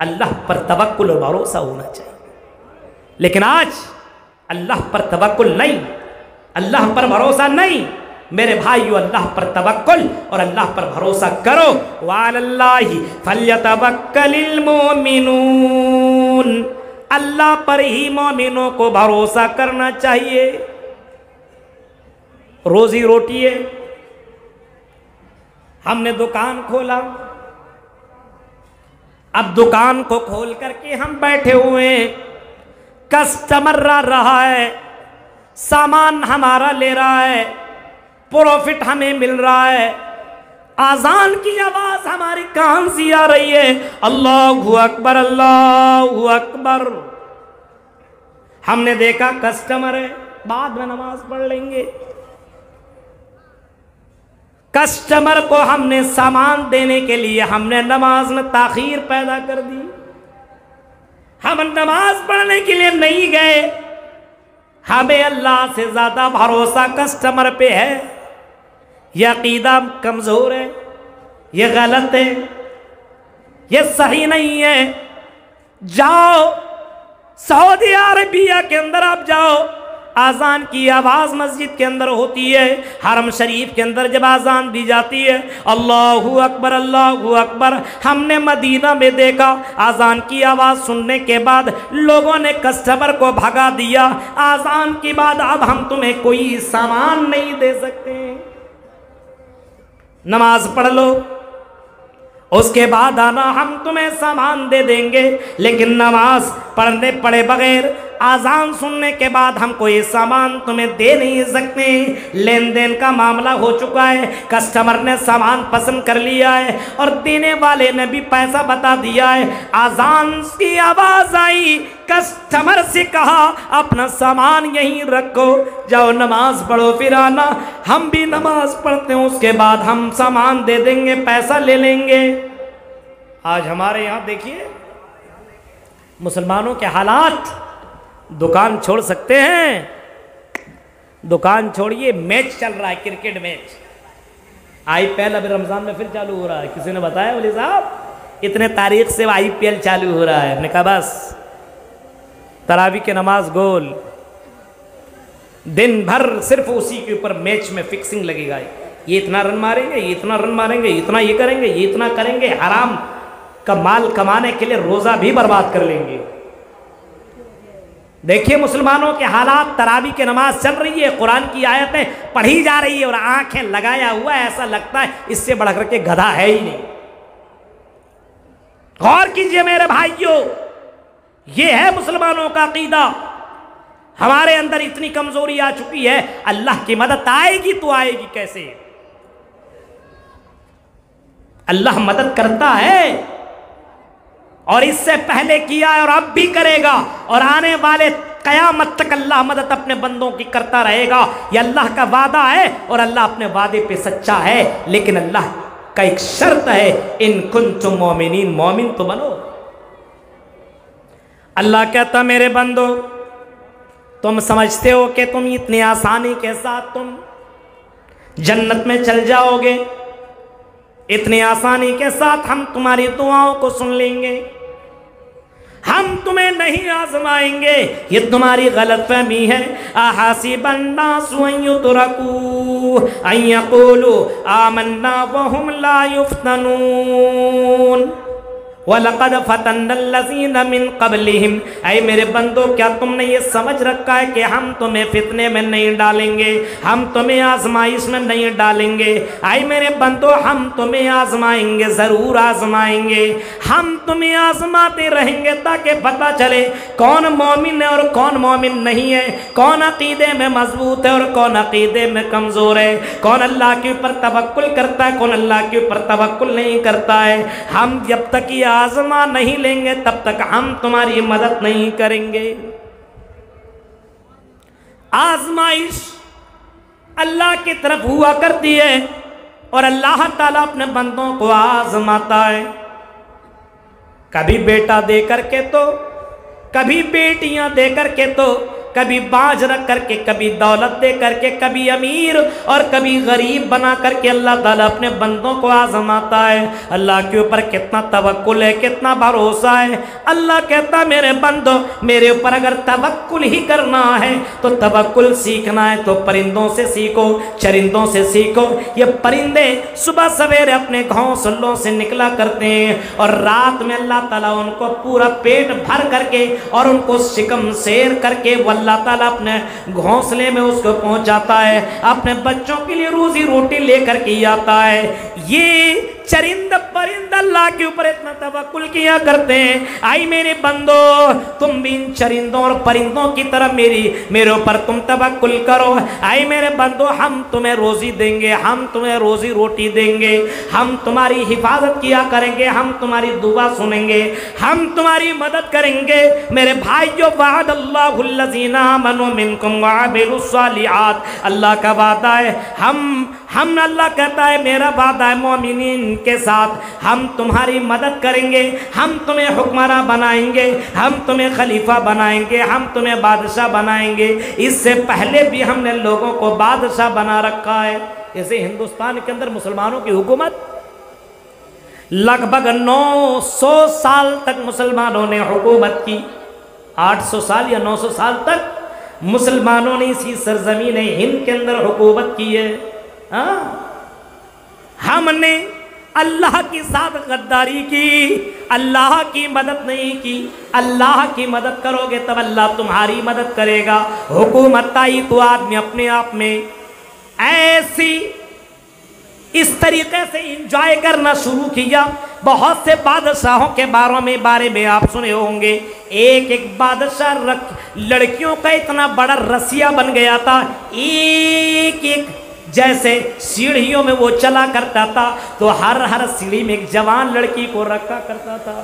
اللہ پر توکل اور بھروسہ ہونا چاہیے، لیکن آج اللہ پر توکل نہیں، اللہ پر بھروسہ نہیں۔ میرے بھائیو، اللہ پر توکل اور اللہ پر بھروسہ کرو۔ وعلی اللہ فلیتوکل المؤمنون، اللہ پر ہی مومنوں کو بھروسہ کرنا چاہیے۔ روزی روٹی ہے، ہم نے دکان کھولا، اب دکان کو کھول کر کے ہم بیٹھے ہوئے ہیں، کسٹمر رہا ہے، سامان ہمارا لے رہا ہے، پروفٹ ہمیں مل رہا ہے، آذان کی آواز ہماری کان سے آ رہی ہے، اللہ اکبر اللہ اکبر۔ ہم نے دیکھا کسٹمر ہے، بعد میں نماز پڑھ لیں گے۔ کسٹمر کو ہم نے سامان دینے کے لیے ہم نے نماز میں تاخیر پیدا کر دی، ہم نماز پڑھنے کے لیے نہیں گئے۔ ہمیں اللہ سے زیادہ بھروسہ کسٹمر پہ ہے۔ یہ عقیدہ کمزور ہے، یہ غلط ہے، یہ صحیح نہیں ہے۔ جاؤ سعودی عربیہ کے اندر، آپ جاؤ، آذان کی آواز مسجد کے اندر ہوتی ہے، حرم شریف کے اندر جب آذان دی جاتی ہے، اللہ اکبر اللہ اکبر۔ ہم نے مدینہ میں دیکھا، آذان کی آواز سننے کے بعد لوگوں نے کسٹمر کو بھگا دیا، آذان کے بعد اب ہم تمہیں کوئی سامان نہیں دے سکتے، نماز پڑھ لو، اس کے بعد آنا، ہم تمہیں سامان دے دیں گے۔ لیکن نماز پڑھے بغیر، آذان سننے کے بعد ہم کوئی سامان تمہیں دے نہیں سکتے۔ لین دین کا معاملہ ہو چکا ہے، کسٹمر نے سامان پسند کر لیا ہے اور دینے والے نے بھی پیسہ بتا دیا ہے۔ آذان کی آواز آئی، کسٹمر سے کہا اپنا سامان یہیں رکھو، جاؤ نماز پڑھو پھر آنا۔ ہم بھی نماز پڑھتے ہیں، اس کے بعد ہم سامان دے دیں گے، پیسہ لے لیں گے۔ آج ہمارے یہاں دیکھیے مسلمانوں کے حالات، دکان چھوڑ سکتے ہیں؟ دکان چھوڑیے، میچ چل رہا ہے، کرکٹ میچ، آئی پی ایل ابھی رمضان میں پھر چالو ہو رہا ہے۔ کسی نے بتایا ولی صاحب اتنے تاریخ سے آئی پی ایل چالو ہو رہا ہے؟ ہم نے کہا بس تراویح کی نماز گول، دن بھر صرف اسی کے اوپر میچ میں فکسنگ لگے گا، یہ اتنا رن ماریں گے، یہ اتنا رن ماریں گے، اتنا یہ کریں گے، یہ اتنا کریں گے، حرام کا مال کمانے کے لیے روزہ بھی برباد کر لیں گے۔ دیکھیے مسلمانوں کے حالات، تراویح کی نماز چل رہی ہے، قرآن کی آیتیں پڑھی جا رہی ہے اور آنکھیں لگایا ہوا ہے، ایسا لگتا ہے اس سے بڑھ کر کے گدھا ہے ہی نہیں۔ غور کیجئے میرے بھائیوں، یہ ہے مسلمانوں کا عقیدہ۔ ہمارے اندر اتنی کمزوری آ چکی ہے، اللہ کی مدد آئے گی تو آئے گی کیسے؟ اللہ مدد کرتا ہے اور اس سے پہلے کیا ہے اور اب بھی کرے گا، اور آنے والے قیامت تک اللہ مدد اپنے بندوں کی کرتا رہے گا۔ یہ اللہ کا وعدہ ہے اور اللہ اپنے وعدے پہ سچا ہے، لیکن اللہ کا ایک شرط ہے، ان کنتم مومنین، مومن تو بنو۔ اللہ کہتا میرے بندو، تم سمجھتے ہو کہ تم اتنی آسانی کے ساتھ تم جنت میں چل جاؤ گے؟ اتنی آسانی کے ساتھ ہم تمہاری دعاؤں کو سن لیں گے، ہم تمہیں نہیں آزمائیں گے، یہ تمہاری غلط فہمی ہے۔ احاسب الناس ان یترکوا ان یقولوا آمنا وهم لا یفتنون وَلَقَدْ فَتَنَّ الَّذِينَ مِن قَبْلِهِمْ، اے میرے بندو کیا تم نے یہ سمجھ رکھا ہے کہ ہم تمہیں فتنے میں نہیں ڈالیں گے، ہم تمہیں آزمائش میں نہیں ڈالیں گے؟ اے میرے بندو ہم تمہیں آزمائیں گے، ضرور آزمائیں گے، ہم تمہیں آزماتے رہیں گے تاکہ پتہ چلے کون مومن ہے اور کون مومن نہیں ہے، کون عقیدے میں مضبوط ہے اور کون عقیدے میں کمزور ہے، کون اللہ کے اوپر توکل کرتا ہے، کون اللہ کے اوپر توکل نہیں کرتا ہے۔ ہم جب تک یہ آزما نہیں لیں گے تب تک ہم تمہاری مدد نہیں کریں گے۔ آزمائش اللہ کی طرف ہوا کرتی ہے اور اللہ تعالیٰ اپنے بندوں کو آزماتا ہے، کبھی بیٹا دے کر کے تو، کبھی بیٹیاں دے کر کے تو، کبھی باج رکھ کر کے، کبھی دولت دے کر کے، کبھی امیر اور کبھی غریب بنا کر کے اللہ تعالیٰ اپنے بندوں کو آزماتا ہے۔ اللہ کے اوپر کتنا توکل ہے، کتنا بھروسہ ہے۔ اللہ کہتا ہے میرے بندو میرے اوپر اگر توکل ہی کرنا ہے تو توکل سیکھنا ہے تو پرندوں سے سیکھو، چرندوں سے سیکھو۔ یہ پرندے صبح سویرے اپنے گھونسلوں سے نکلا کرتے ہیں اور رات میں اللہ تعالیٰ ان کو پورا پیٹ بھر کر کے اور ان کو شکم سیر کر کے اللہ تعالیٰ اپنے گھونسلے میں اس کو پہنچاتا ہے، اپنے بچوں کے لیے روزی روٹی لے کر کے آتا ہے۔ یہ چرند پرند اللہ کے اوپر اتنا توکل کیا کرتے ہیں۔ آئی میرے بندو تم بھی ان چرندوں اور پرندوں کی طرح میرے اوپر تم توکل کرو۔ آئی میرے بندو ہم تمہیں روزی دیں گے، ہم تمہیں روزی روٹی دیں گے، ہم تمہاری حفاظت کیا کریں گے، ہم تمہاری دعا سنیں گے، ہم تمہاری مدد کریں گے۔ میرے بھائیو وعد اللہ الذین آمنوا منکم وعملوا الصالحات، اللہ کا وعدہ ہے، ہم اللہ کہتا ہے میرا وعدہ ہے مومنین کے ساتھ، ہم تمہاری مدد کریں گے، ہم تمہیں حکمراں بنائیں گے، ہم تمہیں خلیفہ بنائیں گے، ہم تمہیں بادشاہ بنائیں گے۔ اس سے پہلے بھی ہم نے لوگوں کو بادشاہ بنا رکھا ہے۔ جیسے ہندوستان کے اندر مسلمانوں کی حکومت لگ بھگ 900 سال تک مسلمانوں نے حکومت کی، 800 سال یا 900 سال تک مسلمانوں نے اسی سرزمین ہند کے اندر حکومت کی ہے۔ ہم نے اللہ کے ساتھ غداری کی، اللہ کی مدد نہیں کی۔ اللہ کی مدد کرو گے تب اللہ تمہاری مدد کرے گا۔ حکومت آئی تو آدمی اپنے آپ میں ایسی اس طریقے سے انجوائے کرنا شروع کیا۔ بہت سے بادشاہوں کے بارے میں آپ سنے ہوں گے، ایک بادشاہ لڑکیوں کا اتنا بڑا رسیا بن گیا تھا، ایک جیسے سیڑھیوں میں وہ چلا کرتا تھا تو ہر سیڑھی میں ایک جوان لڑکی کو رکھا کرتا تھا۔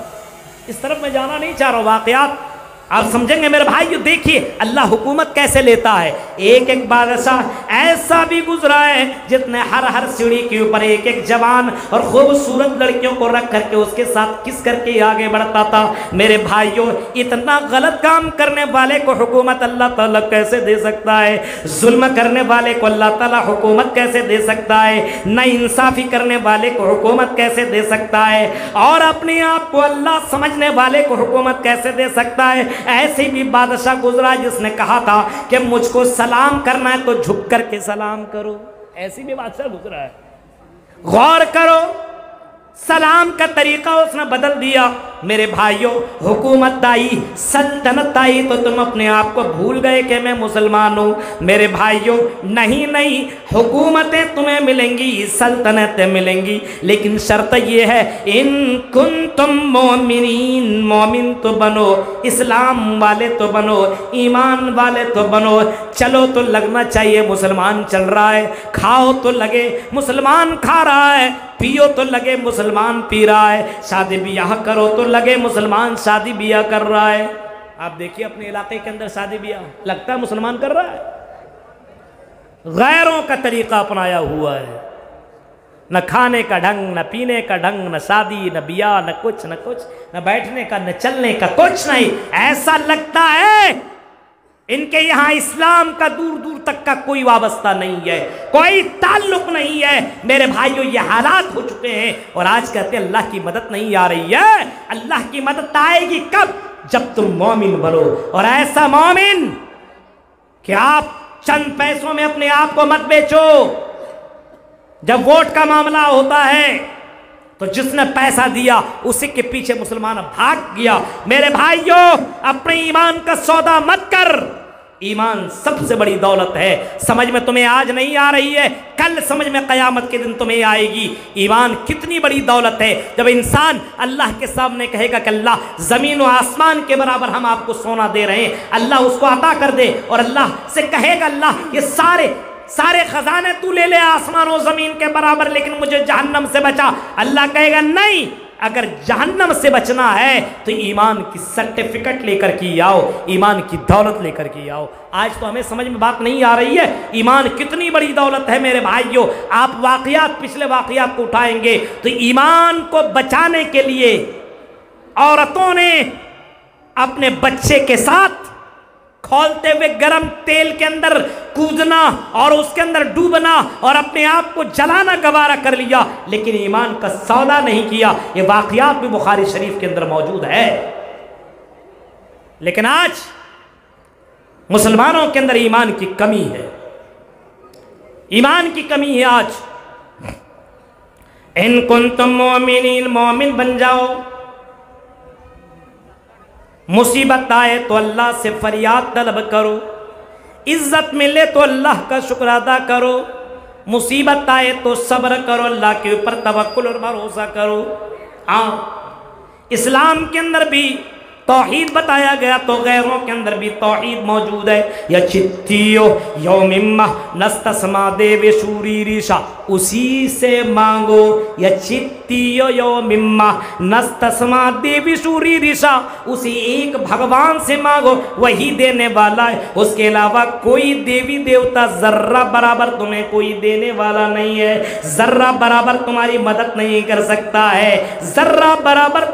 اس طرف میں جانا نہیں چاہ رہا، واقعات آپ سمجھیں گے میرے بھائی۔ دیکھیے اللہ حکومت کیسے لیتا ہے۔ ایک بادشاہ ایسا بھی گزرا ہے جس نے ہر سیڑھی کے اوپر ایک جوان اور خوبصورت لڑکیوں کو رکھ کر کے اس کے ساتھ کس کر کے آگے بڑھتا تھا۔ میرے بھائیوں اتنا غلط کام کرنے والے کو حکومت اللہ تعالیٰ کیسے دے سکتا ہے؟ ظلم کرنے والے کو اللہ تعالیٰ حکومت کیسے دے سکتا ہے؟ نا انصافی کرنے والے کو حکومت کیسے دے سکتا ہے؟ اور اپنے آپ کو اللہ سمجھنے والے کو حکومت کیسے دے سکتا ہے؟ ایسے بھی بادشاہ گزرا جس نے کہا تھا کہ مجھ کو سلام کرنا ہے تو جھک کر کے سلام کرو۔ ایسی بھی بادشاہ گزرا ہے، غور کرو، سلام کا طریقہ اس نے بدل دیا۔ میرے بھائیوں حکومت آئی، سلطنت آئی تو تم اپنے آپ کو بھول گئے کہ میں مسلمان ہوں۔ میرے بھائیوں نہیں، حکومتیں تمہیں ملیں گی، سلطنتیں ملیں گی، لیکن شرط یہ ہے ان کنتم مومنین، مومن تو بنو، اسلام والے تو بنو، ایمان والے تو بنو۔ چلو تو لگنا چاہیے مسلمان چل رہا ہے، کھاؤ تو لگے مسلمان کھا رہا ہے، پیو تو لگے مسلمان پی رہا ہے، شادی بیاہ کرو تو لگے مسلمان شادی بیاہ کر رہا ہے۔ آپ دیکھیے اپنے علاقے کے اندر شادی بیاہ لگتا ہے مسلمان کر رہا ہے، غیروں کا طریقہ اپنایا ہوا ہے، نہ کھانے کا ڈھنگ، نہ پینے کا ڈھنگ، نہ شادی، نہ بیاہ، نہ کچھ، نہ بیٹھنے کا، نہ چلنے کا، کچھ نہیں۔ ایسا لگتا ہے ان کے یہاں اسلام کا دور دور تک کا کوئی وابستہ نہیں ہے، کوئی تعلق نہیں ہے۔ میرے بھائیو یہ حالات ہو چکے ہیں، اور آج کہتے ہیں اللہ کی مدد نہیں آ رہی ہے۔ اللہ کی مدد آئے گی کب؟ جب تم مومن بنو، اور ایسا مومن کہ آپ چند پیسوں میں اپنے آپ کو مت بیچو۔ جب ووٹ کا معاملہ ہوتا ہے تو جس نے پیسہ دیا اسی کے پیچھے مسلمان بھاگ گیا۔ میرے بھائیو اپنے ایمان کا سودا مت کر، ایمان سب سے بڑی دولت ہے۔ سمجھ میں تمہیں آج نہیں آ رہی ہے، کل سمجھ میں قیامت کے دن تمہیں آئے گی۔ ایمان کتنی بڑی دولت ہے۔ جب انسان اللہ کے سامنے کہے گا کہ اللہ زمین و آسمان کے برابر ہم آپ کو سونا دے رہے ہیں، اللہ اس کو عطا کر دے، اور اللہ سے کہے گا اللہ یہ سارے خزانے تو لے لے آسمان و زمین کے برابر، لیکن مجھے جہنم سے بچا۔ اللہ کہے گا نہیں، اگر جہنم سے بچنا ہے تو ایمان کی سرٹیفکیٹ لے کر کے آؤ، ایمان کی دولت لے کر کے آؤ۔ آج تو ہمیں سمجھ میں بات نہیں آ رہی ہے، ایمان کتنی بڑی دولت ہے میرے بھائیوں۔ آپ پچھلے واقعات کو اٹھائیں گے تو ایمان کو بچانے کے لیے عورتوں نے اپنے بچے کے ساتھ کھولتے ہوئے گرم تیل کے اندر کودنا اور اس کے اندر ڈوبنا اور اپنے آپ کو جلانا گوارا کر لیا، لیکن ایمان کا سودا نہیں کیا۔ یہ واقعات بھی بخاری شریف کے اندر موجود ہے۔ لیکن آج مسلمانوں کے اندر ایمان کی کمی ہے، ایمان کی کمی ہے آج۔ ان کنتم مومنین، مومن بن جاؤ۔ مصیبت آئے تو اللہ سے فریاد طلب کرو، عزت ملے تو اللہ کا شکر ادا کرو، مصیبت آئے تو صبر کرو، اللہ کے اوپر توکل اور بھروسہ کرو۔ ہاں، اسلام کے اندر بھی توحید بتایا گیا تو غیروں کے اندر بھی توحید موجود ہے۔ یا چتیو یوممہ نستسما دیو شوری ریشا، اسی سے مانگو۔ یا چتیو یوممہ نستسما دیو شوری ریشا، اسی ایک بھگوان سے مانگو، وہی دینے والا ہے، اس کے علاوہ کوئی دیوی دیوتا ذرہ برابر تمہیں کوئی دینے والا نہیں ہے، ذرہ برابر تمہاری مدد نہیں کر سکتا ہے، ذرہ برابر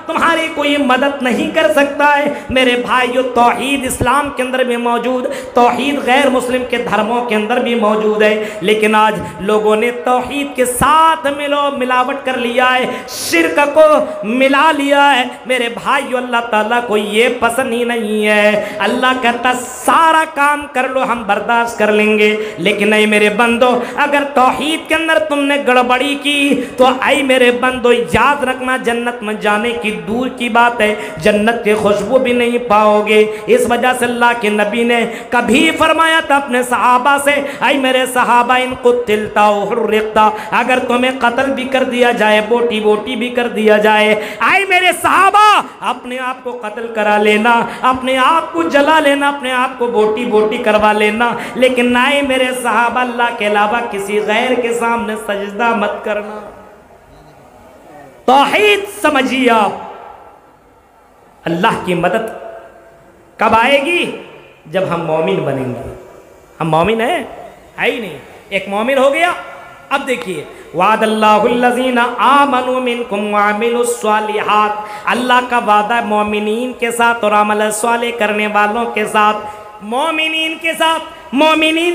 تمہاری کوئی مدد نہیں کر سکتا ہے۔ میرے بھائیو توحید اسلام کے اندر بھی موجود، توحید غیر مسلم کے دھرموں کے اندر بھی موجود ہے، لیکن آج لوگوں نے توحید کے ساتھ ملاوٹ کر لیا ہے، شرک کو ملا لیا ہے۔ میرے بھائیو اللہ تعالیٰ کو یہ پسند ہی نہیں ہے۔ اللہ کہتا سارا کام کر لو ہم برداشت کر لیں گے، لیکن نہیں میرے بندو، اگر توحید کے اندر تم نے گڑبڑی کی تو اے میرے بندو یاد رکھنا جنت میں جانے کی دور کی بات ہے، جنت کی خوشبو بھی نہیں پاؤ گے۔ اس وجہ سے اللہ کے نبی نے کبھی فرمایا تھا اپنے صحابہ سے، اے میرے صحابہ ان قتلتا و حرقتا، اگر تمہیں قتل بھی کر دیا جائے، بوٹی بوٹی بھی کر دیا جائے، اے میرے صحابہ اپنے آپ کو قتل کرا لینا، اپنے آپ کو جلا لینا، اپنے آپ کو بوٹی بوٹی کروا لینا، لیکن اے میرے صحابہ اللہ کے علاوہ کسی غیر کے سامنے سجدہ مت کرنا۔ توحید سمجھیے آپ۔ اللہ کی مدد کب آئے گی؟ جب ہم مومن بنیں گے۔ ہم مومن ہیں؟ ہے ہی نہیں۔ ایک مومن ہو گیا۔ اب دیکھیے وعد اللہ الذین آمنوا منکم وعملوا الصالحات، اللہ کا وعدہ مومنین کے ساتھ اور عمل صالح کرنے والوں کے ساتھ، مومنین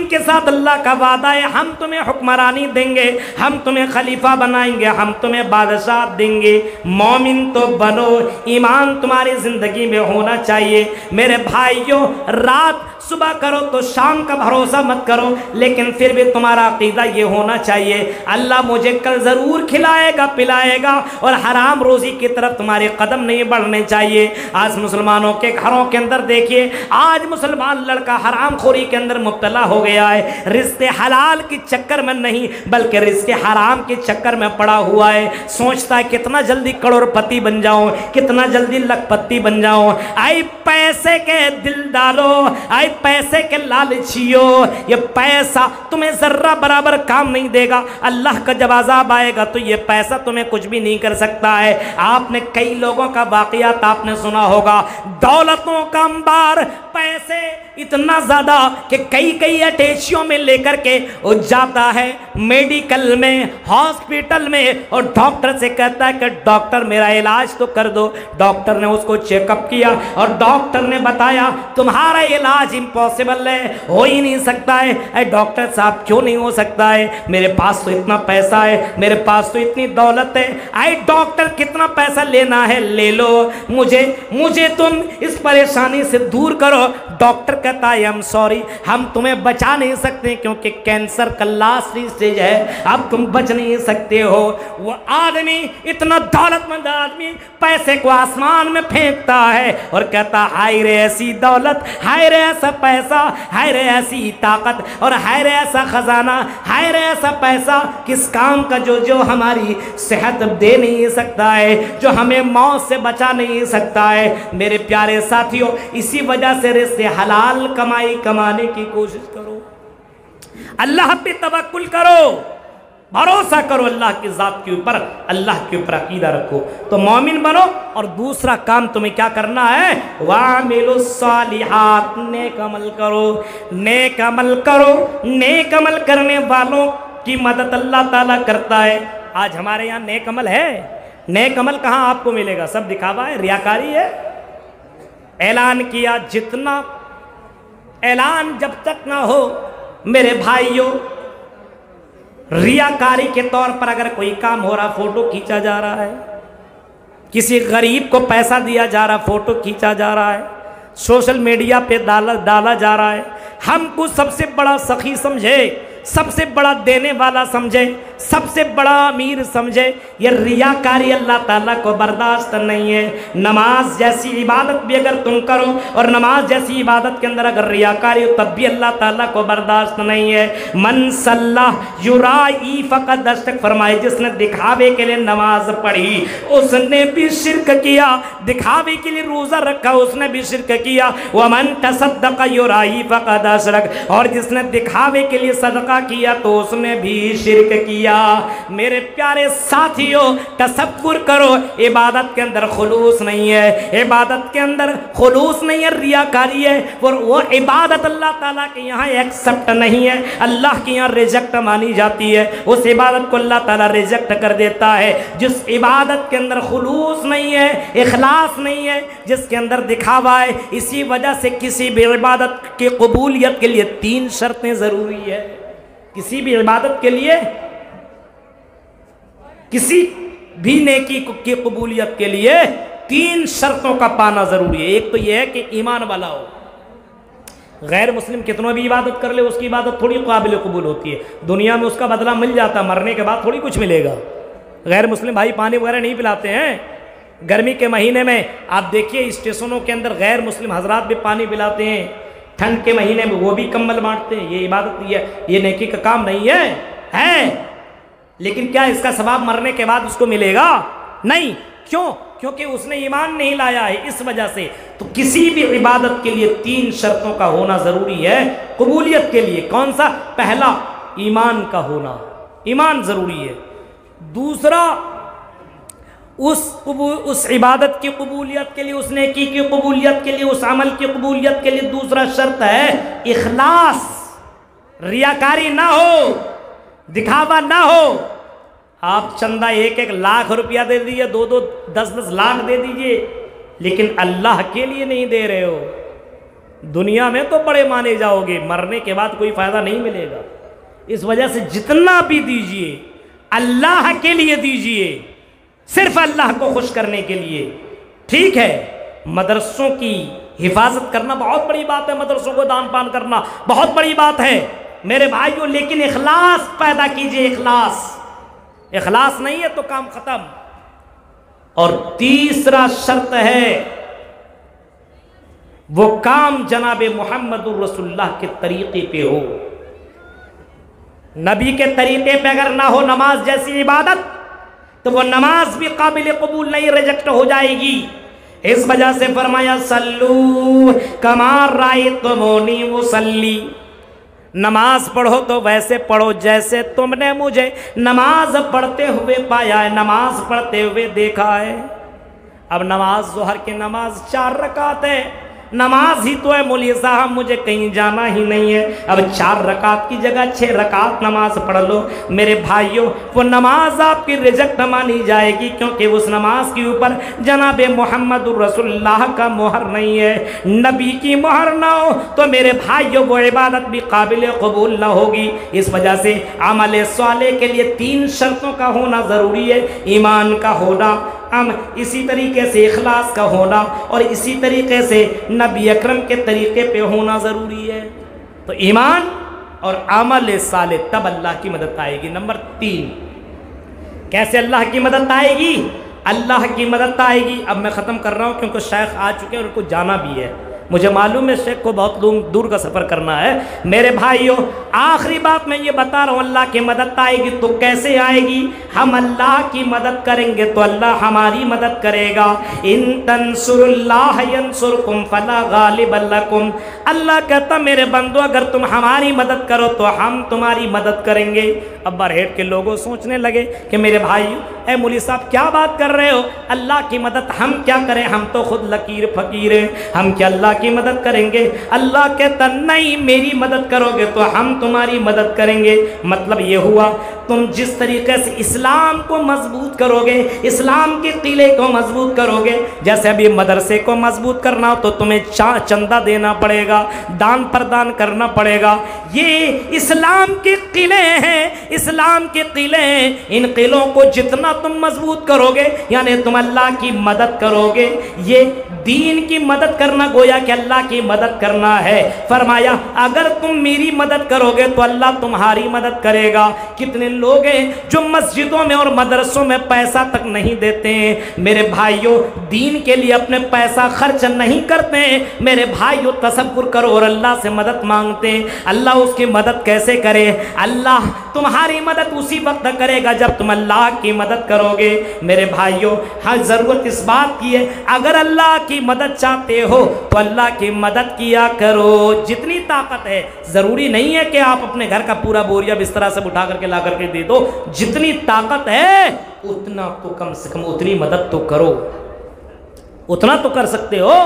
کے ساتھ اللہ کا وعدہ ہے، ہم تمہیں حکمرانی دیں گے، ہم تمہیں خلیفہ بنائیں گے، ہم تمہیں بادشاہ دیں گے۔ مومن تو بنو، ایمان تمہاری زندگی میں ہونا چاہیے۔ میرے بھائیوں، رات صبح کرو تو شام کا بھروسہ مت کرو، لیکن پھر بھی تمہارا عقیدہ یہ ہونا چاہیے اللہ مجھے کل ضرور کھلائے گا پلائے گا، اور حرام روزی کی طرف تمہارے قدم نہیں بڑھنے چاہیے۔ آج مسلمانوں کے گھروں کے اندر دیکھیے، آج مسلمان لڑکا حرام خوری کے اندر مبتلا ہو گیا ہے، رزق حلال کے چکر میں نہیں بلکہ رزق حرام کے چکر میں پڑا ہوا ہے، سوچتا ہے کتنا جلدی کروڑ پتی بن جاؤں، کتنا جلدی لکھ پتی بن جاؤں۔ اے پیسے کے دل ڈالو، اے پیسے کے لالچیو، یہ پیسہ تمہیں ذرہ برابر کام نہیں دے گا، اللہ کا جب عذاب آئے گا تو یہ پیسہ تمہیں کچھ بھی نہیں کر سکتا ہے۔ آپ نے کئی لوگوں کا واقعات آپ نے سنا ہوگا، دولتوں کا انبار پیسے اتنا زیادہ کہ کئی اٹیچیوں میں لے کر کے وہ جاتا ہے میڈیکل میں، ہاسپٹل میں، اور ڈاکٹر سے کہتا ہے کہ ڈاکٹر میرا علاج تو کر دو۔ ڈاکٹر نے اس کو چیک اپ کیا اور ڈاکٹر نے بتایا تمہارا علاج امپاسبل ہے، ہو ہی نہیں سکتا ہے۔ اے ڈاکٹر صاحب کیوں نہیں ہو سکتا ہے؟ میرے پاس تو اتنا پیسہ ہے، میرے پاس تو اتنی دولت ہے۔ اے ڈاکٹر کتنا پیسہ لینا ہے لے لو، مجھے تم اس پریشانی سے دور کرو۔ ڈاکٹر کہتا ہے I'm sorry، ہم تمہیں بچا نہیں سکتے کیونکہ کینسر کا لاسٹ اسٹیج ہے، اب تم بچ نہیں سکتے ہو۔ وہ آدمی، اتنا دولت مند آدمی، پیسے کو آسمان میں پھینکتا ہے اور کہتا ہائے رے ایسی دولت، ہائے رے ایسا پیسہ، ہائے رے ایسی طاقت، اور ہائے رے ایسا خزانہ، ہائے رے ایسا پیسہ کس کام کا جو ہماری صحت دے نہیں سکتا ہے، جو ہمیں موت سے بچا نہیں سکتا ہے۔ میرے پیارے ساتھیوں، اسی وجہ سے رزق حلال کمانے کی کوشش کرو، اللہ پہ توکل کرو، بھروسہ کرو اللہ کی ذات کے اوپر، اللہ کے اوپر عقیدہ رکھو تو مومن بنو۔ اور دوسرا کام تمہیں کیا کرنا ہے؟ وَعَمِلُوا الصَّالِحَاتِ، نیک عمل کرو، نیک عمل کرو۔ نیک عمل کرنے والوں کی مدد اللہ تعالیٰ کرتا ہے۔ آج ہمارے یہاں نیک عمل ہے؟ نیک عمل کہاں آپ کو ملے گا؟ سب دکھاوا ہے، ریاکاری ہے۔ اعلان کیا، جتنا اعلان جب تک نہ ہو میرے بھائیوں، ریاکاری کے طور پر اگر کوئی کام ہو رہا، فوٹو کھینچا جا رہا ہے، کسی غریب کو پیسہ دیا جا رہا، فوٹو کھینچا جا رہا ہے، سوشل میڈیا پہ ڈالا جا رہا ہے، ہم کو سب سے بڑا سخی سمجھے، سب سے بڑا دینے والا سمجھے، سب سے بڑا امیر سمجھے، یہ ریاکاری اللہ تعالیٰ کو برداشت نہیں ہے۔ نماز جیسی عبادت بھی اگر تم کرو اور نماز جیسی عبادت کے اندر اگر ریاکاری ہو تب بھی اللہ تعالیٰ کو برداشت نہیں ہے۔ من صلی یرائی فقد اشرک، فرمائے جس نے دکھاوے کے لیے نماز پڑھی اس نے بھی شرک کیا، دکھاوے کے لیے روزہ رکھا اس نے بھی شرک کیا۔ ومن تصدق یرائی فقد اشرک، اور جس نے دکھاوے کے لیے صدقہ کیا تو اس نے بھی شرک کیا۔ میرے پیارے ساتھیوں، تصور کرو عبادت کے اندر خلوص نہیں ہے، عبادت کے اندر خلوص نہیں ہے، ریاکاری ہے، اور وہ عبادت اللہ تعالیٰ کے یہاں ایکسپٹ نہیں ہے، اللہ کے یہاں ریجیکٹ مانی جاتی ہے۔ اس عبادت کو اللہ تعالیٰ ریجیکٹ کر دیتا ہے جس عبادت کے اندر خلوص نہیں ہے، اخلاص نہیں ہے، جس کے اندر دکھاوا ہے۔ اسی وجہ سے کسی بھی عبادت کی قبولیت کے لیے 3 شرطیں ضروری ہے۔ کسی بھی عبادت کے لیے، کسی بھی نیکی کی قبولیت کے لیے 3 شرطوں کا پانا ضروری ہے۔ ایک تو یہ ہے کہ ایمان والا ہو۔ غیر مسلم کتنا بھی عبادت کر لے اس کی عبادت تھوڑی قابل قبول ہوتی ہے، دنیا میں اس کا بدلہ مل جاتا ہے، مرنے کے بعد تھوڑی کچھ ملے گا۔ غیر مسلم بھائی پانی وغیرہ نہیں پلاتے ہیں، گرمی کے مہینے میں آپ دیکھیے اسٹیشنوں کے اندر غیر مسلم حضرات بھی پانی پلاتے ہیں، ٹھنڈ کے مہینے میں وہ بھی کمبل بانٹتے ہیں۔ یہ عبادت یہ نیکی کا کام نہیں ہے، لیکن کیا اس کا ثواب مرنے کے بعد اس کو ملے گا؟ نہیں۔ کیوں؟ کیونکہ اس نے ایمان نہیں لایا ہے، اس وجہ سے۔ تو کسی بھی عبادت کے لیے 3 شرطوں کا ہونا ضروری ہے قبولیت کے لیے۔ کون سا؟ پہلا، ایمان کا ہونا، ایمان ضروری ہے۔ دوسرا، اس عبادت کی قبولیت کے لیے، اس نیکی کی قبولیت کے لیے، اس عمل کی قبولیت کے لیے دوسرا شرط ہے اخلاص، ریاکاری نہ ہو، دکھاوا نہ ہو۔ آپ چندہ 1-1 لاکھ روپیہ دے دیجئے، 2-2 10-10 لاکھ دے دیجئے، لیکن اللہ کے لیے نہیں دے رہے ہو، دنیا میں تو بڑے مانے جاؤ گے، مرنے کے بعد کوئی فائدہ نہیں ملے گا۔ اس وجہ سے جتنا بھی دیجئے اللہ کے لیے دیجئے، صرف اللہ کو خوش کرنے کے لیے۔ ٹھیک ہے، مدرسوں کی حفاظت کرنا بہت بڑی بات ہے، مدرسوں کو دان پان کرنا بہت بڑی بات ہے میرے بھائیوں، لیکن اخلاص پیدا کیجئے۔ اخلاص نہیں ہے تو کام ختم۔ اور تیسرا شرط ہے وہ کام جناب محمد الرسول اللہ کے طریقے پہ ہو۔ نبی کے طریقے پہ اگر نہ ہو نماز جیسی عبادت تو وہ نماز بھی قابل قبول نہیں، ریجیکٹ ہو جائے گی۔ اس وجہ سے فرمایا صلو کما رأیتمونی اصلی، نماز پڑھو تو ویسے پڑھو جیسے تم نے مجھے نماز پڑھتے ہوئے پایا ہے، نماز پڑھتے ہوئے دیکھا ہے۔ اب نماز ظہر کی نماز 4 رکعت ہے، نماز ہی تو ہے مولوی صاحب، مجھے کہیں جانا ہی نہیں ہے، اب 4 رکعت کی جگہ 6 رکعت نماز پڑھ لو۔ میرے بھائیوں، وہ نماز آپ کی ریجیکٹ مانی جائے گی، کیونکہ اس نماز کے اوپر جناب محمد رسول اللہ کا مہر نہیں ہے، نبی کی مہر نہ ہو تو میرے بھائیوں وہ عبادت بھی قابل قبول نہ ہوگی۔ اس وجہ سے عمل صالح کے لیے 3 شرطوں کا ہونا ضروری ہے، ایمان کا ہونا، اسی طریقے سے اخلاص کا ہونا، اور اسی طریقے سے نبی اکرم کے طریقے پہ ہونا ضروری ہے۔ تو ایمان اور عمل صالح، تب اللہ کی مدد آئے گی۔ نمبر 3، کیسے اللہ کی مدد آئے گی؟ اللہ کی مدد آئے گی، اب میں ختم کر رہا ہوں کیونکہ شیخ آ چکے ہیں اور ان کو جانا بھی ہے، مجھے معلوم ہے شیخ کو بہت دور کا سفر کرنا ہے۔ میرے بھائیوں، آخری بات میں یہ بتا رہا ہوں، اللہ کی مدد آئے گی تو کیسے آئے گی؟ ہم اللہ کی مدد کریں گے تو اللہ ہماری مدد کرے گا۔ ان تنصروا اللہ ینصرکم فلا غالب لکم، اللہ کہتا میرے بندو اگر تم ہماری مدد کرو تو ہم تمہاری مدد کریں گے۔ اب برہیٹ کے لوگوں سوچنے لگے کہ میرے بھائیو، اے مولوی صاحب کیا بات کر رہے ہو، اللہ کی مدد ہم کیا کریں، ہم تو خود لکیر فقیر ہیں، ہم کیا اللہ کی مدد کریں گے؟ اللہ کہتا نہیں، میری مدد کرو گے تو ہم تمہاری مدد کریں گے۔ مطلب یہ ہوا تم جس طریقے سے اسلام کو مضبوط کرو گے، اسلام کے قلعے کو مضبوط کرو گے، جیسے ابھی مدرسے کو مضبوط کرنا ہو تو تمہیں چندہ دینا پڑے گا، دان پردان کرنا پڑے گا۔ یہ اسلام کے قلعے ہیں، اسلام کے قلعے ہیں، ان قلعوں کو جتنا تم مضبوط کرو گے یعنی تم اللہ کی مدد کرو گے۔ یہ دین کی مدد کرنا گویا کہ اللہ کی مدد کرنا ہے۔ فرمایا اگر تم میری مدد کرو گے تو اللہ تمہاری مدد کرے گا۔ کتنے لوگ ہیں جو مسجدوں میں اور مدرسوں میں پیسہ تک نہیں دیتے ہیں، میرے بھائیوں دین کے لیے اپنے پیسہ خرچ نہیں کرتے ہیں، میرے بھائیوں تصور کرو اور اللہ سے مدد مانگتے ہیں۔ اللہ اس کی مدد کیسے کرے؟ اللہ تمہاری مدد اسی وقت کرے گا جب تم اللہ کی مدد کرو گے۔ میرے بھائیوں ہاں ضرورت اس بات کی ہے، اگر اللہ کی مدد چاہتے ہو تو اللہ کی مدد کیا کرو، جتنی طاقت ہے۔ ضروری نہیں ہے کہ آپ اپنے گھر کا پورا بوریا بسترا سے اٹھا کر کے لا کر کے دے دو، جتنی طاقت ہے اتنا تو کم سے کم اتنی مدد تو کرو، اتنا تو کر سکتے ہو۔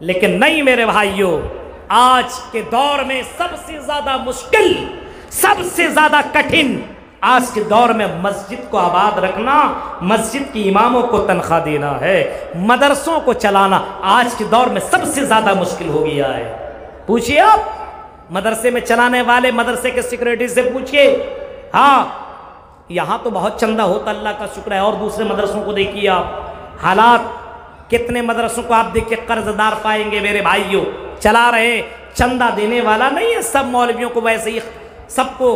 لیکن نہیں میرے بھائیوں، آج کے دور میں سب سے زیادہ مشکل، سب سے زیادہ کٹھن آج کے دور میں مسجد کو آباد رکھنا، مسجد کی اماموں کو تنخواہ دینا ہے، مدرسوں کو چلانا آج کے دور میں سب سے زیادہ مشکل ہو گیا ہے۔ پوچھئے آپ مدرسے میں چلانے والے مدرسے کے سیکریٹری سے پوچھئے، ہاں یہاں تو بہت چندہ ہوتا اللہ کا شکر ہے، اور دوسرے مدرسوں کو دیکھیے آپ حالات، کتنے مدرسوں کو آپ دیکھیں قرض دار پائیں گے میرے بھائیوں، چلا رہے، چندہ دینے والا نہیں ہے، سب مولویوں کو ویسے ہی، سب کو